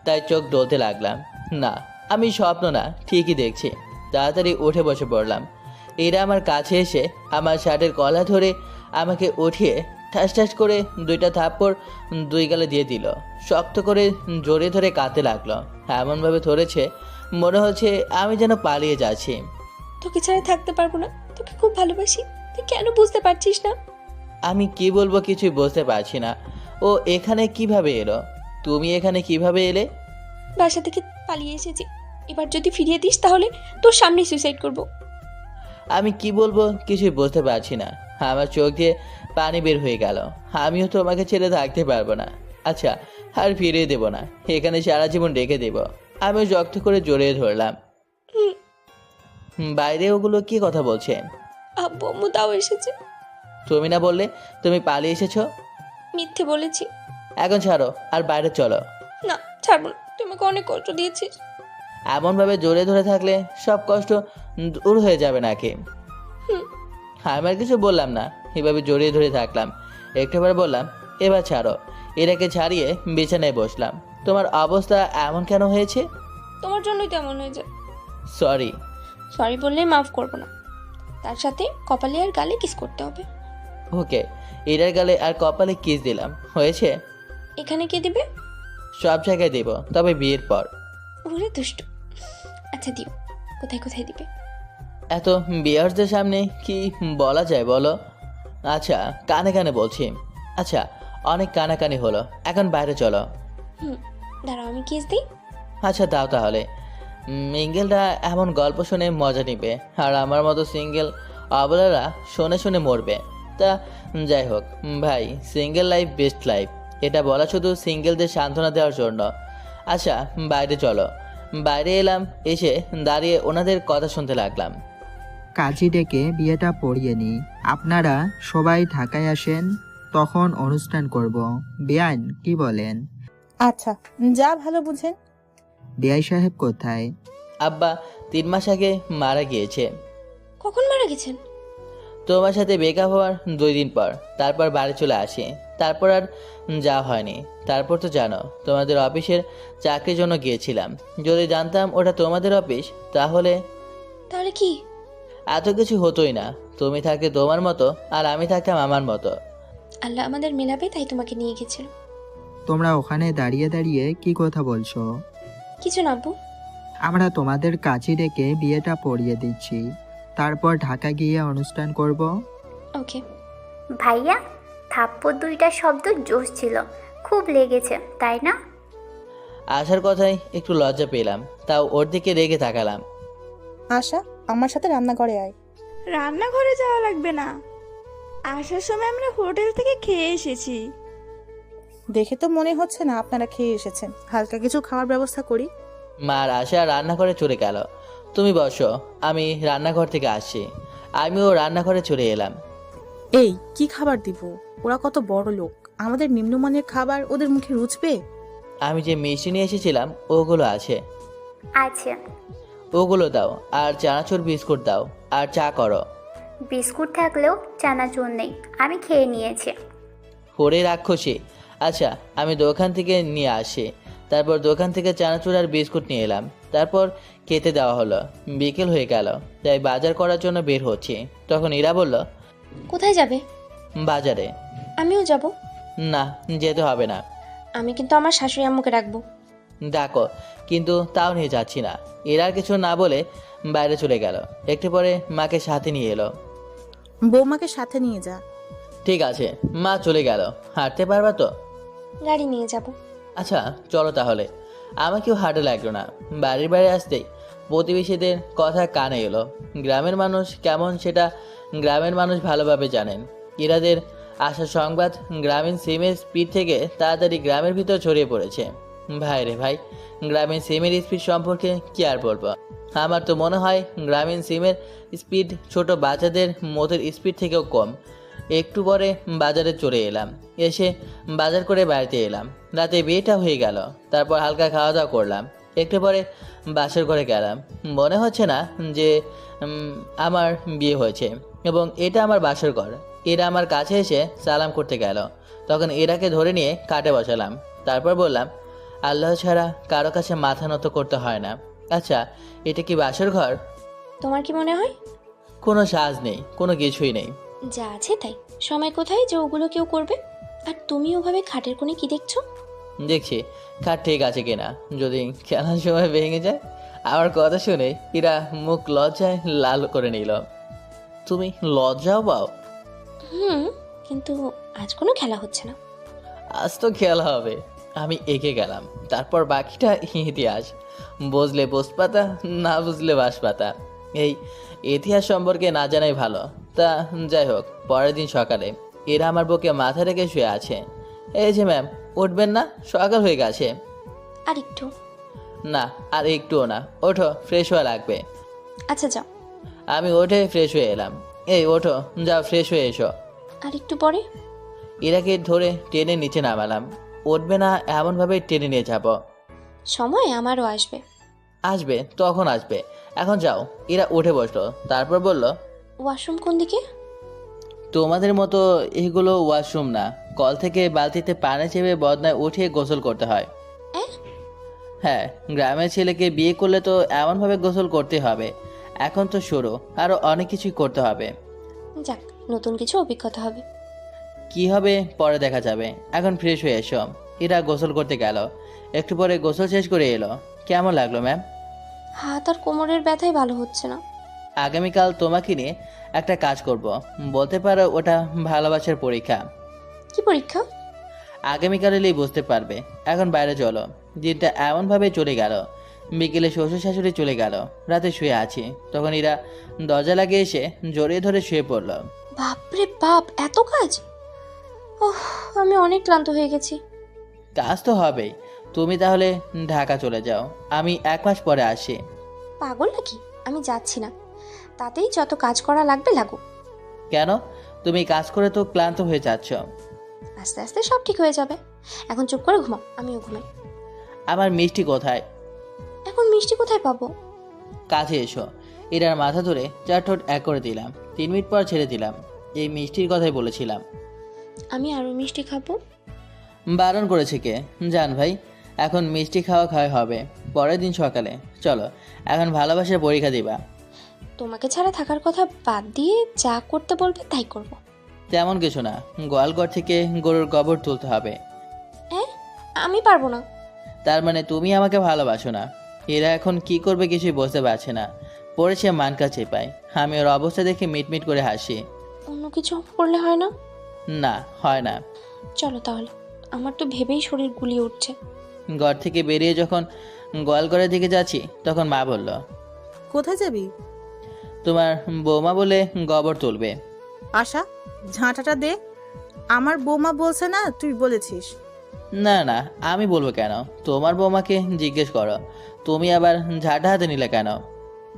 তাই চোখ ডলতে লাগলাম। না, আমি স্বপ্ন না, ঠিকই দেখছি। তাড়াতাড়ি উঠে বসে পড়লাম। এরা আমার কাছে এসে আমার শার্টের কলা ধরে আমাকে উঠিয়ে ঠাস ঠাস করে 2টা থাপ্পড় 2 গালে দিয়ে দিল। শক্ত করে জড়িয়ে ধরে কাঁদতে লাগলো। এমনভাবে ধরেছে মনে হচ্ছে আমি যেন পালিয়ে যাচ্ছি। তোকে ছাড়া থাকতে পারবো না। তোকে খুব ভালোবাসি। তুই কেন বুঝতে পারছিস না? আমি কি বলবো কিছুই বুঝতে পারছি না। ও এখানে কিভাবে এলো? তুমি এখানে কিভাবে এলে? বাসা থেকে পালিয়ে এসেছি। এবার যদি ফিরিয়ে দিস তাহলে তোর সামনে সুইসাইড করব। আমি কি বলবো কিছুই বুঝতে পারছি না। আমার চোখ দিয়ে পানি বের হয়ে গেল। আমিও তোমাকে ছেড়ে থাকতে পারবো না। আচ্ছা, আর ফিরিয়ে দেবো না, এখানে সারা জীবন রেখে দেব। আমিও শক্ত করে জড়িয়ে ধরলাম। বাইরে ওগুলো কি কথা বলছে? আব্বু আম্মু তাও এসেছে। তুমি না বললে তুমি পালিয়ে এসেছো? মিথ্যে বলেছি। এখন ছাড়ো আর বাইরে চলো। না, ছাড়বো না। তুই আমাকে অনেক কষ্ট দিয়েছিস। এমনভাবে জড়িয়ে ধরে থাকলে সব কষ্ট দূর হয়ে যাবে নাকি? আমি আর কিছু বললাম না, এভাবে জড়িয়ে ধরে থাকলাম। একটাবার বললাম, এবার ছাড়ো। এরাকে ছাড়িয়ে বিছানায় বসলাম। তোমার অবস্থা এমন কেন হয়েছে? তোমার জন্যই তেমন হয়ে যায়। সরি। সরি বললেই মাফ করবো না। তার সাথে কপালে আর গালে কিস করতে হবে। ওকে, এরার গালে আর কপালে কিস দিলাম, হয়েছে? এখানে কে দিবে? সব জায়গায় দেব, তবে বিয়ের পর। ওরে দুষ্টু। আচ্ছা দিও। কোথায় কোথায় দিবে? এত বিয়ার্সদের সামনে কি বলা যায় বলো? আচ্ছা, কানে কানে বলছি। আচ্ছা, অনেক কানাকানি হলো, এখন বাইরে চলো। দাঁড়াও আমি কিস দিই। আচ্ছা দাও তাহলে। মিঙ্গেলরা এমন গল্প শুনে মজা নিবে, আর আমার মতো সিঙ্গেল অবলারা শুনে শুনে মরবে। তা যাই হোক ভাই, সিঙ্গেল লাইফ বেস্ট লাইফ, এটা বলা শুধু সিঙ্গেলদের সান্ত্বনা দেওয়ার জন্য। আচ্ছা বাইরে চলো। বাইরে এলাম, এসে দাঁড়িয়ে ওনাদের কথা শুনতে লাগলাম। কাজী ডেকে বিয়েটা পড়িয়ে নি। আপনারা সবাই ঢাকায় আসেন, তখন অনুষ্ঠান করব। বেআইন কি বলেন? আচ্ছা, যা ভালো বুঝেন। বেআই সাহেব কোথায়? আব্বা 3 মাস আগে মারা গিয়েছে। কখন মারা গেছেন? তোমার সাথে ব্রেকআপ হওয়ার 2 দিন পর। তারপর বাড়ি চলে আসি। তারপর আর যাওয়া হয়নি। তারপর তো জানো, তোমাদের অফিসের চাকরির জন্য গিয়েছিলাম। যদি জানতাম ওটা তোমাদের অফিস তাহলে তাহলে কি? এত কিছু হতোই না। তুমি থাকতে তোমার মতো আর আমি থাকতাম আমার মতো। আল্লাহ আমাদের মেলাবে, তাই তোমাকে নিয়ে গেছিল। তোমরা ওখানে দাঁড়িয়ে দাঁড়িয়ে কি কথা বলছো? কিছু না আব্বু। আমরা তোমাদের কাছে রেখে বিয়েটা পড়িয়ে দিচ্ছি, তারপর ঢাকা গিয়ে অনুষ্ঠান করব। ওকে। ভাইয়া, থাপ্পড় দুইটা শব্দ জোশ ছিল, খুব লেগেছে তাই না? আসার কথায় একটু লজ্জা পেলাম, তাও ওর দিকে রেগে তাকালাম। আশা, আমার সাথে রান্নাঘরে আয়। রান্নাঘরে যাওয়া লাগবে না, আসার সময় আমরা হোটেল থেকে খেয়ে এসেছি। দেখে তো মনে হচ্ছে না আপনারা খেয়ে এসেছেন, হালকা কিছু খাওয়ার ব্যবস্থা করি। মার আশা রান্নাঘরে চলে গেল। তুমি বসো, আমি রান্নাঘর থেকে আসছি। আমিও রান্নাঘরে চলে এলাম। এই কি খাবার দিব? ওরা কত বড় লোক, আমাদের নিম্নমানের খাবার ওদের মুখে রুচবে? আমি যে মিষ্টি নিয়ে এসেছিলাম ওগুলো আছে, আছে। ওগুলো দাও, আর চানাচুর বিস্কুট দাও, আর চা করো। বিস্কুট থাকলেও চানাচুর নেই, আমি খেয়ে নিয়েছি। ওরে রাক্ষসী। আচ্ছা, আমি দোকান থেকে নিয়ে আসি। তারপর দোকান থেকে চানাচুর আর বিস্কুট নিয়ে এলাম। তারপর খেতে দেওয়া হলো। বিকেল হয়ে গেল, তাই বাজার করার জন্য বের হচ্ছি। তখন ইরা বলল, কোথায় যাবে? বাজারে। আমিও যাব। না, যেতে হবে না। আমি কিন্তু আমার শাশুড়ি আম্মুকে রাখবো। ডাকো, কিন্তু তাও নিয়ে যাচ্ছি না। এরা আর কিছু না বলে বাইরে চলে গেল। একটু পরে মাকে সাথে নিয়ে এলো। বৌমাকে সাথে নিয়ে যা। ঠিক আছে। মা চলে গেল। হাঁটতে পারবা তো? গাড়ি নিয়ে যাব। আচ্ছা চলো তাহলে। আমাকেও হাঁটা লাগলো না। বাড়ির বাইরে আসতেই প্রতিবেশীদের কথা কানে এলো। গ্রামের মানুষ কেমন সেটা গ্রামের মানুষ ভালোভাবে জানেন। ইরাদের আসার সংবাদ গ্রামীণ সিমের স্পিড থেকে তাড়াতাড়ি গ্রামের ভিতর ছড়িয়ে পড়েছে। ভাই রে ভাই, গ্রামীণ সিমের স্পিড সম্পর্কে কি আর বলবো। আমার তো মনে হয় গ্রামীণ সিমের স্পিড ছোট বাচ্চাদের মতের স্পিড থেকেও কম। একটু পরে বাজারে চলে এলাম। এসে বাজার করে বাড়িতে এলাম। রাতে বিয়েটা হয়ে গেল। তারপর হালকা খাওয়া দাওয়া করলাম। একটু পরে বাসর ঘরে গেলাম। মনে হচ্ছে না যে আমার বিয়ে হয়েছে এবং এটা আমার বাসর ঘর। এরা আমার কাছে এসে সালাম করতে গেল। তখন এরাকে ধরে নিয়ে কাটে বসালাম। তারপর বললাম, আল্লাহ ছাড়া কারো কাছে মাথা নত করতে হয় না। আচ্ছা, এটা কি বাসর ঘর? তোমার কি মনে হয়? কোনো সাজ নেই, কোনো কিছুই নেই। যা আছে তাই। সময় কোথায় যে ওগুলো কেউ করবে? আর তুমি ওভাবে খাটের কোণে কি দেখছো? দেখছি খাট ঠিক আছে কিনা। যদি খেলার সময় ভেঙে যায়। আমার কথা শুনে এরা মুখ লজ্জায় লাল করে নিল। তুমি লজ্জাও পাও? কিন্তু আজ কোনো খেলা হচ্ছে না। আজ তো খেলা হবে। আমি এঁকে গেলাম। তারপর বাকিটা ইতিহাস। বুঝলে বোসপাতা, না বুঝলে বাঁশপাতা। এই ইতিহাস সম্পর্কে না জানাই ভালো। তা যাই হোক, পরের দিন সকালে এরা আমার বুকে মাথা রেখে শুয়ে আছে। এই যে ম্যাম, উঠবেন না? সকাল হয়ে গেছে। আর একটু। না, আর একটুও না। ওঠো, ফ্রেশ হওয়া লাগবে। আচ্ছা যাও। আমি উঠে ফ্রেশ হয়ে এলাম। এই ওঠো, যাও ফ্রেশ হয়ে এসো। আর একটু পরে। এরাকে ধরে টেনে নিচে নামালাম। উঠবে না এমনভাবে টেনে নিয়ে যাব। সময় আমারও আসবে। আসবে, তখন আসবে। এখন যাও। এরা উঠে বসলো। তারপর বলল, ওয়াশরুম কোন দিকে? তোমাদের মতো এগুলো ওয়াশরুম না। কল থেকে বালতিতে পানি চেপে বদনায় উঠিয়ে গোসল করতে হয়। হ্যাঁ, গ্রামের ছেলেকে বিয়ে করলে তো এমনভাবে গোসল করতে হবে। এখন তো শুরু, আরও অনেক কিছুই করতে হবে। যাক, নতুন কিছু অভিজ্ঞতা হবে। কি হবে পরে দেখা যাবে। এখন ফ্রেশ হয়ে এসো। এরা গোসল করতে গেল। একটু পরে গোসল শেষ করে এলো। কেমন লাগলো ম্যাম? হাত আর কোমরের ব্যথাই ভালো হচ্ছে না। আগামীকাল তোমাকে নিয়ে একটা কাজ করব। বলতে পারো ওটা ভালোবাসার পরীক্ষা। কি পরীক্ষা? আগামীকাল এলেই বুঝতে পারবে। এখন বাইরে চলো। দিনটা এমনভাবে চলে গেল। বিকেলে শ্বশুর শাশুড়ি চলে গেল। রাতে শুয়ে আছি। তখন এরা দরজা লাগিয়ে এসে জড়িয়ে ধরে শুয়ে পড়ল। বাপরে বাপ, এত কাজ! ওহ, আমি অনেক ক্লান্ত হয়ে গেছি। কাজ তো হবেই। তুমি তাহলে ঢাকা চলে যাও। আমি 1 মাস পরে আসি। পাগল নাকি? আমি যাচ্ছি না। তাতেই যত কাজ করা লাগবে লাগুক। কেন? তুমি কাজ করে তো ক্লান্ত হয়ে যাচ্ছ। আস্তে আস্তে সব ঠিক হয়ে যাবে। এখন চুপ করে ঘুমাও, আমিও ঘুমাই। আমার মিষ্টি কোথায়? এখন মিষ্টি কোথায় পাবো? কাছে এসো। এরার মাথা ধরে 4 ঠোঁট এক করে দিলাম। 3 মিনিট পর ছেড়ে দিলাম। এই মিষ্টির কথাই বলেছিলাম। আমি আরো মিষ্টি খাবো। বারণ করেছে কে? জান ভাই, এখন মিষ্টি খাওয়া হবে পরের দিন সকালে। চলো, এখন ভালোবাসার পরীক্ষা দিবা। তোমাকে ছাড়া থাকার কথা বাদ দিয়ে যা করতে বলবে তাই করব। তেমন কিছু না। গোয়ালঘর থেকে গরুর গোবর তুলতে হবে। আমি পারবো না। তার মানে তুমি আমাকে ভালোবাসো না? এরা এখন কি করবে কিছুই বুঝতে পারছে না, পড়েছে মানকা চেপায়। আমি ওর অবস্থা দেখে মিটমিট করে হাসি। অন্য কিছু করলে হয় না? না, হয় না। চলো তাহলে, আমার তো ভেবেই শরীর গুলিয়ে উঠছে। ঘর থেকে বেরিয়ে যখন গোয়ালঘরের দিকে যাচ্ছি তখন মা বলল, কোথায় যাবি? তোমার বৌমা বলে গোবর তুলবে। আশা, ঝাঁটাটা দে। আমার বৌমা বলছে না, তুই বলেছিস। না না, আমি বলবো কেন? তোমার বৌমাকে জিজ্ঞেস করো। তুমি আবার ঝাঁটা হাতে নিলে কেন?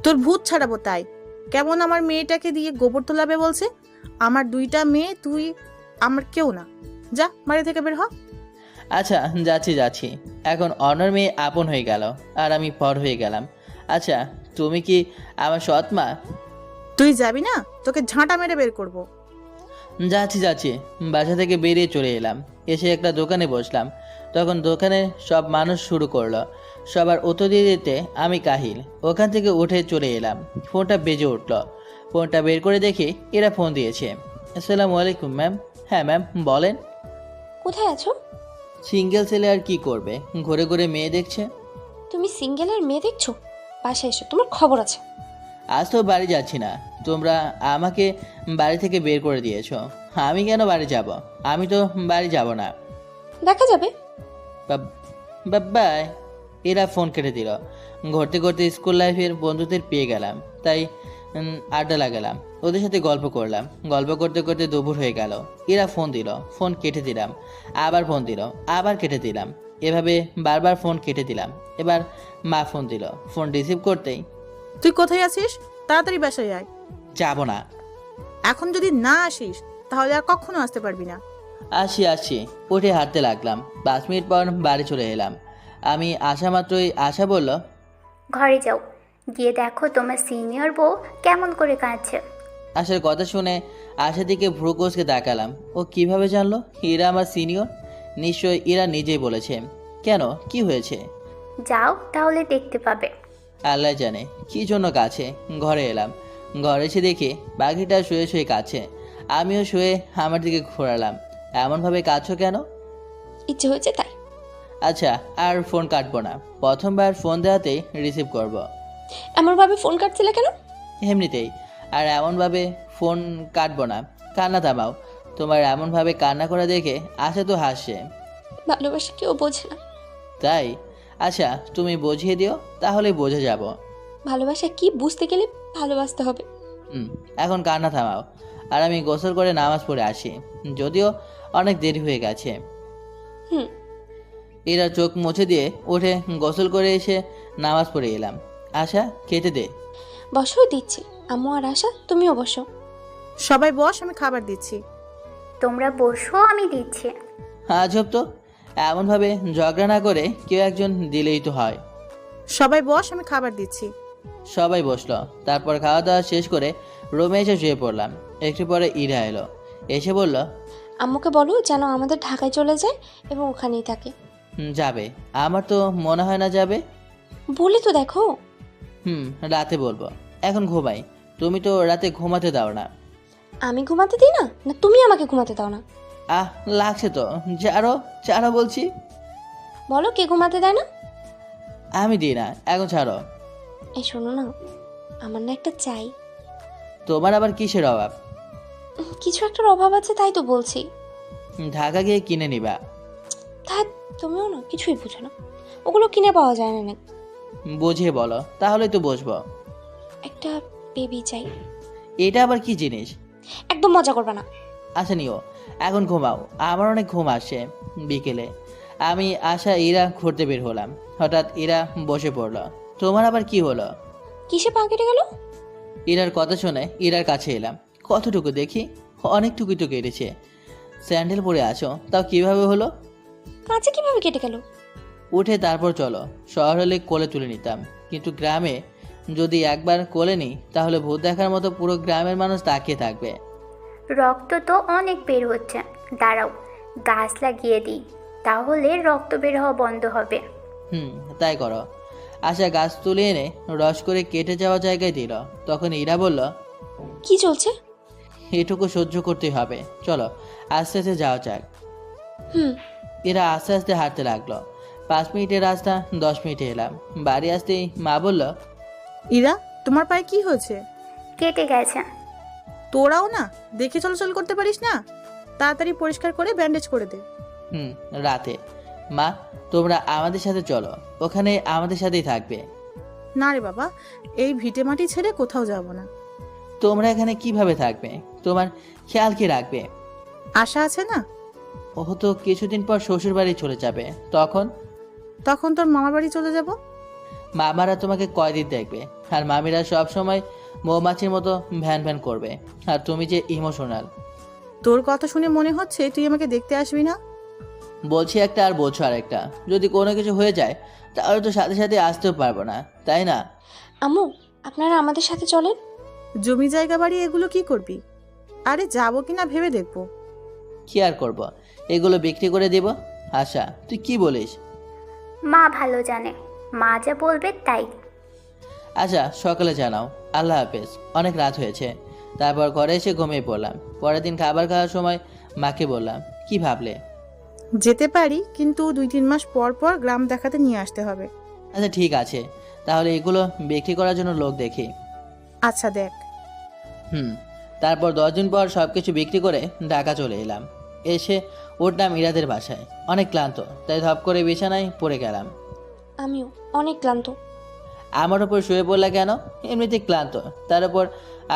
তোর ভূত ছাড়াবো তাই। কেমন আমার মেয়েটাকে দিয়ে গোবর তোলাবে বলছে? আমার 2টা মেয়ে, তুই আমার কেউ না। যা, বাড়ি থেকে বের হ। আচ্ছা, যাচ্ছি। এখন অনর মেয়ে আপন হয়ে গেল আর আমি পর হয়ে গেলাম। আচ্ছা, তুমি কি আমার সৎ মা? তুই যাবি না, তোকে ঝাঁটা মেরে বের করব। যাচ্ছি। বাসা থেকে বেরিয়ে চলে এলাম। এসে একটা দোকানে বসলাম। তখন দোকানে সব মানুষ শুরু করলো। সবার উত্তর দিয়ে দিতে আমি কাহিল। ওখান থেকে উঠে চলে এলাম। ফোনটা বেজে উঠলো। ফোনটা বের করে দেখি এরা ফোন দিয়েছে। আসসালামু আলাইকুম ম্যাম। হ্যাঁ ম্যাম, বলেন। কোথায় আছো? সিঙ্গেল ছেলে আর কি করবে, ঘুরে ঘুরে মেয়ে দেখছে। তুমি সিঙ্গেল আর মেয়ে দেখছো? বাসায় এসো, তোমার খবর আছে। আজ তো বাড়ি যাচ্ছি না। তোমরা আমাকে বাড়ি থেকে বের করে দিয়েছো। আমি কেন বাড়ি যাব? আমি তো বাড়ি যাব না। দেখা যাবে। বাই। এরা ফোন কেটে দিল। ঘুরতে ঘুরতে স্কুল লাইফের বন্ধুদের পেয়ে গেলাম, তাই আড্ডা লাগালাম। ওদের সাথে গল্প করলাম। গল্প করতে করতে দুপুর হয়ে গেল। এরা ফোন দিল, ফোন কেটে দিলাম। আবার ফোন দিল, আবার কেটে দিলাম। এভাবে বারবার ফোন কেটে দিলাম। এবার মা ফোন দিল। ফোন রিসিভ করতেই, তুই কোথায় আছিস? তাড়াতাড়ি বাসায় আয়। যাব না। এখন যদি না আসিস তাহলে আর কখনো আসতে পারবি না। আসি। উঠে হাঁটতে লাগলাম। 5 মিনিট পর বাড়ি চলে এলাম। আমি আসা মাত্রই আশা বলল, ঘরে যাও, গিয়ে দেখো তোমার সিনিয়র বউ কেমন করে কাঁদছে। আশার কথা শুনে আশার দিকে ভ্রু কোচকে তাকালাম। ও কিভাবে জানলো এরা আমার সিনিয়র? নিশ্চয় এরা নিজেই বলেছে। কেন, কি হয়েছে? যাও, তাহলে দেখতে পাবে। আল্লাহ জানে কি জন্য কাছে। ঘরে এলাম। ঘরে এসে দেখি পাখিটা শুয়ে কাছে। আমিও শুয়ে আমার দিকে ঘোরালাম। এমনভাবে কাঁদছো কেন? ইচ্ছে হয়েছে তাই। আচ্ছা, আর ফোন কাটবো না। প্রথমবার ফোন দেওয়াতেই রিসিভ করব। এমনভাবে ফোন কাটছিলে কেন? এমনিতেই। আর এমনভাবে ফোন কাটবো না। কান্না থামাও। তোমার এমনভাবে কান্না করা দেখে আশা তো হাসছে। ভালোবাসা কেউ বোঝে না। তাই? আচ্ছা, তুমি বুঝিয়ে দিও, তাহলে বুঝে যাব। ভালোবাসা কি বুঝতে গেলে ভালোবাসতে হবে। এখন কান্না থামাও। আর আমি গোসল করে নামাজ পড়ে আসি, যদিও অনেক দেরি হয়ে গেছে। এরা চোখ মুছে দিয়ে উঠে গোসল করে এসে নামাজ পড়ে এলাম। আশা, খেতে দে। বসো, দিচ্ছি। আম্মু আর আশা, তুমিও বসো। সবাই বস, আমি খাবার দিচ্ছি। তোমরা বসো, আমি দিচ্ছি। আজব তো, এমনভাবে ঝগড়া না করে কেউ একজন দিলেই তো হয়। সবাই বস, আমি খাবার দিচ্ছি। সবাই বসলো। তারপর খাওয়া দাওয়া শেষ করে রুমে এসে শুয়ে পড়লাম। একটু পরে ইরা এলো। এসে বলল, আম্মুকে বলো যেন আমাদের ঢাকায় চলে যায় এবং ওখানেই থাকে। যাবে? আমার তো মনে হয় না যাবে। বলে তো দেখো। রাতে বলবো। এখন ঘুমাই। তুমি তো রাতে ঘুমাতে দাও না। আমি ঘুমাতে দিই না, না তুমি আমাকে ঘুমাতে দাও না? লাগছে তো। ছাড়ো বলছি। বলো কে ঘুমাতে দেয় না? আমি দিই না, এখন ছাড়ো। এই শোনো না, আমার না একটা চাই। তোমার আবার কিসের অভাব? কিছু একটার অভাব আছে, তাই তো বলছি। ঢাকা গিয়ে কিনে নিবা। তা তুমিও না কিছুই বুঝো না, ওগুলো কিনে পাওয়া যায় না। বুঝিয়ে বলো, তাহলে তো বুঝবো। একটা বেবি চাই। এটা আবার কি জিনিস? একদম মজা করবে না। আচ্ছা নিও, এখন ঘুমাও। আমার অনেক ঘুম আসে। বিকেলে আমি আশা ইরা ঘুরতে বের হলাম। হঠাৎ ইরা বসে পড়লো। তোমার আবার কি হলো? কিসে পা কেটে গেল? ইরার কথা শুনে ইরার কাছে এলাম। কতটুকু দেখি? অনেকটুকুই তো কেটেছে। স্যান্ডেল পরে আছো, তাও কিভাবে হলো? কাছে কিভাবে কেটে গেল? উঠে তারপর চলো। শহর হলে কোলে তুলে নিতাম, কিন্তু গ্রামে যদি একবার কোলে নিই তাহলে ভূত দেখার মতো পুরো গ্রামের মানুষ তাকিয়ে থাকবে। রক্ত তো অনেক বের হচ্ছে, দাঁড়াও গাছ লাগিয়ে দিই, তাহলে রক্ত বের হওয়া বন্ধ হবে। তাই করো। আশা গাছ তুলে এনে রস করে কেটে যাওয়া জায়গায় দিল। তখন ইরা বলল, কি চলছে? এটুকু সহ্য করতে হবে, চলো আস্তে আস্তে যাওয়া যাক। এরা আস্তে আস্তে হাঁটতে লাগলো। 5 মিনিটের রাস্তা 10 মিনিটে এলাম। বাড়ি আসতেই মা বলল, ইরা, তোমার পায়ে কি হয়েছে? কেটে গেছে। তোরাও না দেখে চলাচল করতে পারিস না? তাড়াতাড়ি পরিষ্কার করে ব্যান্ডেজ করে দে। রাতে। মা, তোমরা আমাদের সাথে চলো, ওখানে আমাদের সাথেই থাকবে। না রে বাবা, এই ভিটে মাটি ছেড়ে কোথাও যাব না। তোমরা এখানে কিভাবে থাকবে? তোমার খেয়াল কি রাখবে? আশা আছে না? ও তো কিছুদিন পর শ্বশুর বাড়ি চলে যাবে, তখন? তখন তোর মামার বাড়ি চলে যাব। মামারা তোমাকে কয়দিন দেখবে, আর মামিরা সব সময় মৌমাছির মতো ভ্যান ভ্যান করবে। আর তুমি যে ইমোশনাল। তোর কথা শুনে মনে হচ্ছে তুই আমাকে দেখতে আসবি না। বলছি একটা আর বলছো আর একটা। যদি কোনো কিছু হয়ে যায় তাহলে তো সাথে সাথে আসতেও পারবো না, তাই না? আম্মু, আপনারা আমাদের সাথে চলেন। জমি জায়গা বাড়ি এগুলো কি করবি? আরে যাবো কিনা ভেবে দেখবো। কি আর করব, এগুলো বিক্রি করে দেব। আশা, তুই কি বলিস? মা ভালো জানে, মা যা বলবে তাই। আচ্ছা, সকালে জানাও। আল্লাহ হাফেজ। অনেক রাত হয়েছে। তারপর ঘরে এসে ঘুমিয়ে পড়লাম। পরের দিন খাবার খাওয়ার সময় মাকে বললাম, কি ভাবলে? যেতে পারি, কিন্তু 2-3 মাস পর পর গ্রাম দেখাতে নিয়ে আসতে হবে। আচ্ছা ঠিক আছে, তাহলে এগুলো বিক্রি করার জন্য লোক দেখি। আচ্ছা দেখ। তারপর 10 দিন পর সবকিছু বিক্রি করে ঢাকা চলে এলাম। এসে উঠলাম ইরাদের বাসায়। অনেক ক্লান্ত, তাই ধপ করে বিছানায় পড়ে গেলাম। আমিও অনেক ক্লান্ত। আমার উপর শুয়ে পড়লা কেন? এমনিতে ক্লান্ত, তার উপর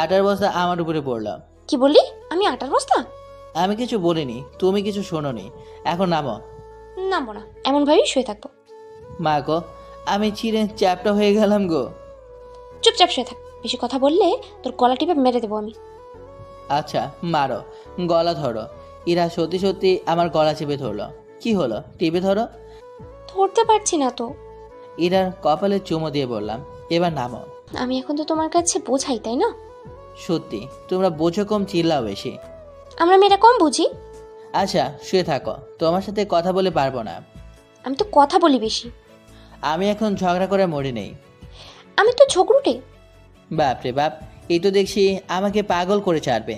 আটার বস্তা আমার উপরে পড়লো। কি বললি? আমি আটার বস্তা? আমি কিছু বলিনি, তুমি কিছু শোনোনি। এখন নামো। নামবো না, এমনভাবেই শুয়ে থাকবো। মা গো, আমি চিড়ে চ্যাপটা হয়ে গেলাম গো। চুপচাপ শুয়ে থাক, বেশি কথা বললে তোর গলা টিপে মেরে দেবো আমি। আচ্ছা মারো, গলা ধরো। ইরা সত্যি সত্যি আমার গলা চেপে ধরলো। কি হলো, টিপে ধরো। ধরতে পারছি না তো। ইরার কপালে চুমো দিয়ে বললাম, এবার নামো। আমি এখন তো তোমার কাছে বোঝাই, তাই না? সত্যি তোমরা বোঝো কম, চিল্লাও বেশি। আমরা মেয়েরা কম বুঝি। আচ্ছা শুয়ে থাকো, তোমার সাথে কথা বলে পারবো না। আমি তো কথা বলি বেশি। আমি এখন ঝগড়া করে মরি নেই। আমি তো ঝগড়ুটে। বাপরে বাপ, এই তো দেখছি আমাকে পাগল করে ছাড়বে।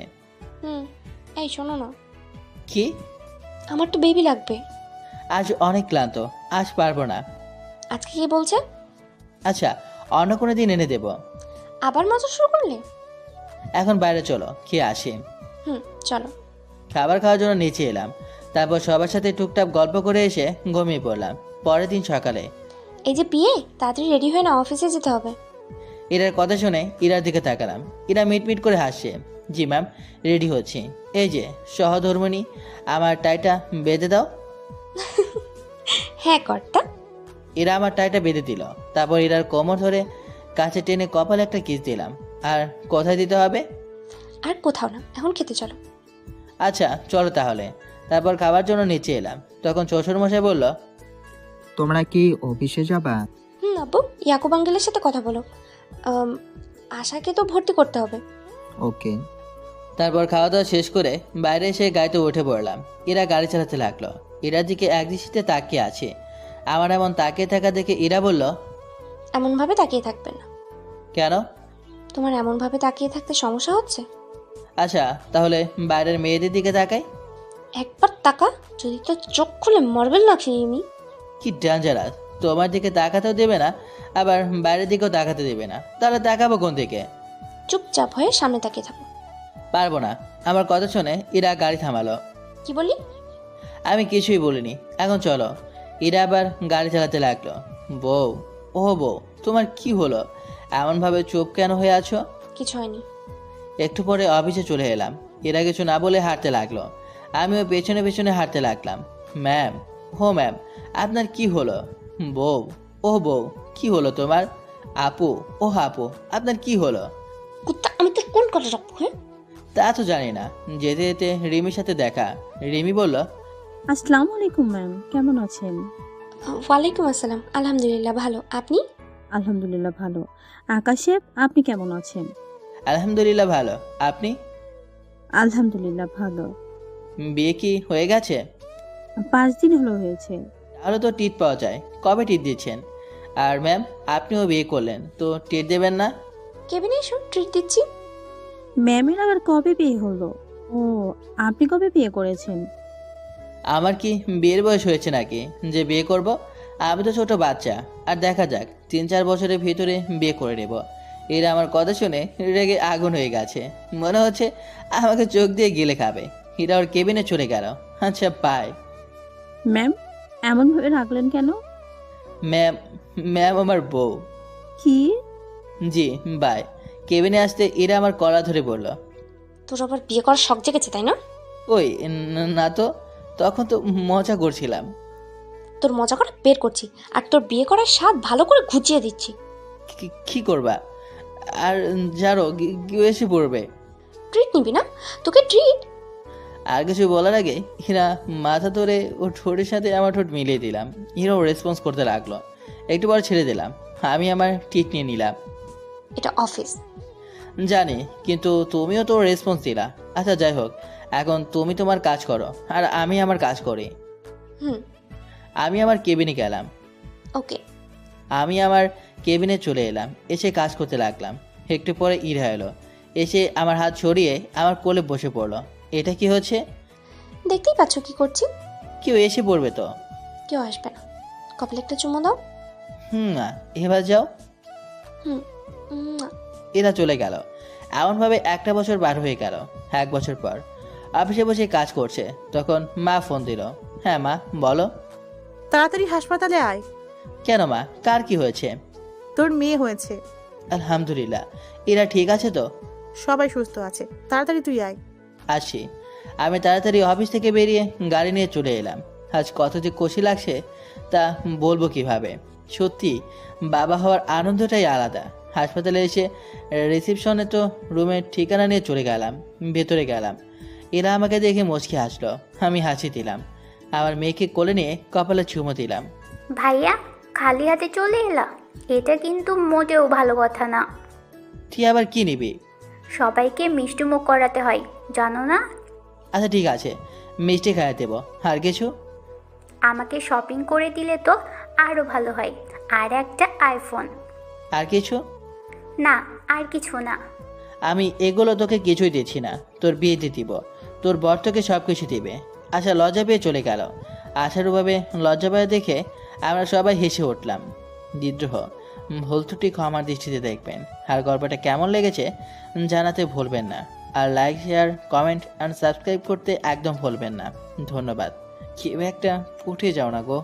এই শোনো না। কি? আমার তো বেবি লাগবে। আজ অনেক ক্লান্ত, আজ পারবো না। আজকে কি বলছে? আচ্ছা অন্য কোনো দিন এনে দেব। আবার মজা শুরু করলে? এখন বাইরে চলো, খেয়ে আসি। চলো। খাবার খাওয়ার জন্য নিচে এলাম। তারপর সবার সাথে টুকটাক গল্প করে এসে ঘুমিয়ে পড়লাম। পরের দিন সকালে, এই যে বিয়ে, তাড়াতাড়ি রেডি হয়ে না, অফিসে যেতে হবে। ইরার কথা শুনে ইরার দিকে তাকালাম। ইরা মিটমিট করে হাসছে। জি ম্যাম, রেডি হচ্ছি। এই যে সহধর্মিণী, আমার টাইটা বেঁধে দাও। হ্যাঁ কর্তা। ইরা আমার টাইটা বেঁধে দিল। তারপর ইরার কোমর ধরে কাছে টেনে কপালে একটা কিস দিলাম। আর কোথায় দিতে হবে? আর কোথাও না, এখন খেতে চলো। আচ্ছা চলো তাহলে। তারপর খাবার জন্য নিচে এলাম। তখন শ্বশুরমশাই বলল, তোমরা কি অফিসে যাবা? আব্বু, ইয়াকুব আঙ্কেলের সাথে কথা বলো। আশাকে তো ভর্তি করতে হবে। ওকে। তারপর খাওয়া দাওয়া শেষ করে বাইরে এসে গাড়িতে উঠে পড়লাম। ইরা গাড়ি চালাতে লাগলো। ইরার দিকে একদৃষ্টিতে তাকিয়ে আছে। আমার এমন তাকিয়ে থাকা দেখে ইরা বলল, এমনভাবে তাকিয়ে থাকবে না। কেন? তোমার এমনভাবে তাকিয়ে থাকতে সমস্যা হচ্ছে? আচ্ছা তাহলে বাইরের মেয়েদের দিকে তাকাই। একবার তাকা, যদি তো চোখ খুলে মার্বেল না খেয়ে আমি। কি ডেঞ্জারাস, তোমার দিকে তাকাতেও দেবে না, আবার বাইরের দিকেও তাকাতে দেবে না। তাহলে তাকাবো কোন দিকে? চুপচাপ হয়ে সামনে তাকিয়ে থাকো। পারবো না। আমার কথা শুনে ইরা গাড়ি থামালো। কি বলি? আমি কিছুই বলিনি। এখন চলো। ইরা আবার গাড়ি চালাতে লাগলো। বউ, ও বউ, তোমার কি হলো? এমনভাবে চুপ কেন হয়ে আছো? কিছু হয়নি। একটু পরে অফিসে চলে এলাম। এরা কিছু না বলে হাঁটতে লাগলো। আমিও পেছনে পেছনে হাঁটতে লাগলাম। ম্যাম, হো ম্যাম, আপনার কি হলো? বউ, ও বউ, কি হলো তোমার? আপু, ও আপু, আপনার কি হলো? কুত্তা, আমি তো কোন কথা রাখবো? হ্যাঁ, তা তো জানি না। যেতে যেতে রিমির সাথে দেখা। রিমি বলল, আসসালামু আলাইকুম ম্যাম, কেমন আছেন? ওয়ালাইকুম আসসালাম। আলহামদুলিল্লাহ ভালো, আপনি? আলহামদুলিল্লাহ ভালো। আকাশের, আপনি কেমন আছেন? আলহামদুলিল্লাহ ভালো। আপনি? আলহামদুলিল্লাহ ভালো। বিয়ে কি হয়ে গেছে? 5 দিন হলো হয়েছে। তাহলে তো টিট পাওয়া যায়। কবে টিট দিচ্ছেন? আর ম্যাম, আপনিও বিয়ে করলেন, তো টিট দেবেন না? কেবিনে এসো, ট্রিট দিচ্ছি। ম্যামের আবার কবে বিয়ে হলো? ও, আপনি কবে বিয়ে করেছেন? আমার কি বিয়ের বয়স হয়েছে নাকি যে বিয়ে করব? আমি তো ছোট বাচ্চা, আর দেখা যাক 3-4 বছরের ভিতরে বিয়ে করে নেব। এরা আমার কথা শুনে রেগে আগুন হয়ে গেছে, মনে হচ্ছে আমাকে চোখ দিয়ে গিলে খাবে। হীরা ওর কেবিনে চলে গেল। আচ্ছা বাই। ম্যাম, এমনভাবে রাখলেন কেন? ম্যাম? ম্যাম আমার বউ। কি? জি বাই। কেবিনে আসতে ইরা আমার কলা ধরে বলল, তোর আবার বিয়ে করার শখ জেগেছে তাই না? ওই না তো, তখন তো মজা করছিলাম। তোর মজা করে বের করছি, আর তোর বিয়ে করার স্বাদ ভালো করে ঘুচিয়ে দিচ্ছি। কি করবা? আর যারো কেউ এসে পড়বে। ট্রিট নিবি না? তোকে ট্রিট? আর কিছু বলার আগে হীরা মাথা ধরে ওর ঠোঁটের সাথে আমার ঠোঁট মিলিয়ে দিলাম। হীরাও রেসপন্স করতে লাগলো। একটু পর ছেড়ে দিলাম। আমি আমার ঠিক নিয়ে নিলাম। এটা অফিস। জানি, কিন্তু তুমিও তো রেসপন্স দিলা। আচ্ছা যাই হোক, এখন তুমি তোমার কাজ করো আর আমি আমার কাজ করি। হুম। আমি আমার কেবিনে গেলাম। ওকে। আমি আমার কেবিনে চলে এলাম, এসে কাজ করতে লাগলাম। একটু পরে ইরা এলো, এসে আমার হাত ছড়িয়ে আমার কোলে বসে পড়লো। এটা কি হচ্ছে? দেখতেই পাচ্ছ কি করছি। কেউ এসে পড়বে তো? কেউ আসবে না। কপালে একটা চুমো দাও। না, এবার যাও। হুম। এরা চলে গেল। এমনভাবে 1টা বছর পার হয়ে গেল। 1 বছর পর অফিসে বসে কাজ করছে, তখন মা ফোন দিল। হ্যাঁ মা, বলো। তাড়াতাড়ি হাসপাতালে আয়। কেন মা, কার কি হয়েছে? তোর মেয়ে হয়েছে। আলহামদুলিল্লাহ। এরা ঠিক আছে তো? সবাই সুস্থ আছে, তাড়াতাড়ি তুই আয়। আসি। আমি তাড়াতাড়ি অফিস থেকে বেরিয়ে গাড়ি নিয়ে চলে এলাম। আজ কত যে খুশি লাগছে তা বলবো কিভাবে। সত্যি বাবা হওয়ার আনন্দটাই আলাদা। হাসপাতালে এসে রিসেপশনে তো রুমের ঠিকানা নিয়ে চলে গেলাম। ভেতরে গেলাম, এরা আমাকে দেখে মুচকি হাসলো। আমি হাসি দিলাম, আমার মেয়েকে কোলে নিয়ে কপালে চুমো দিলাম। ভাইয়া, খালি হাতে চলে এলা? এটা কিন্তু মোটেও ভালো কথা না। তুই আবার কি নিবি? সবাইকে মিষ্টিমুখ করাতে হয়, জানো না? আচ্ছা ঠিক আছে, মিষ্টি খাইয়ে দেবো। আর কিছু? আমাকে শপিং করে দিলে তো আরও ভালো হয়, আর একটা আইফোন। আর কিছু? না, আর কিছু না। আমি এগুলো তোকে কিছুই দিচ্ছি না, তোর বিয়েতে দিব। তোর বর তোকে সব কিছু দিবে। আশা লজ্জা পেয়ে চলে গেল। আশারুভাবে লজ্জা পেয়ে দেখে আমরা সবাই হেসে উঠলাম। বিদ্রোহ, ভুল ত্রুটি ক্ষমার দৃষ্টিতে দেখবেন। আর গল্পটা কেমন লেগেছে জানাতে ভুলবেন না। আর like, share, comment and subscribe করতে একদম ভুলবেন না। ধন্যবাদ। কেউ একটা উঠে যাও না গো।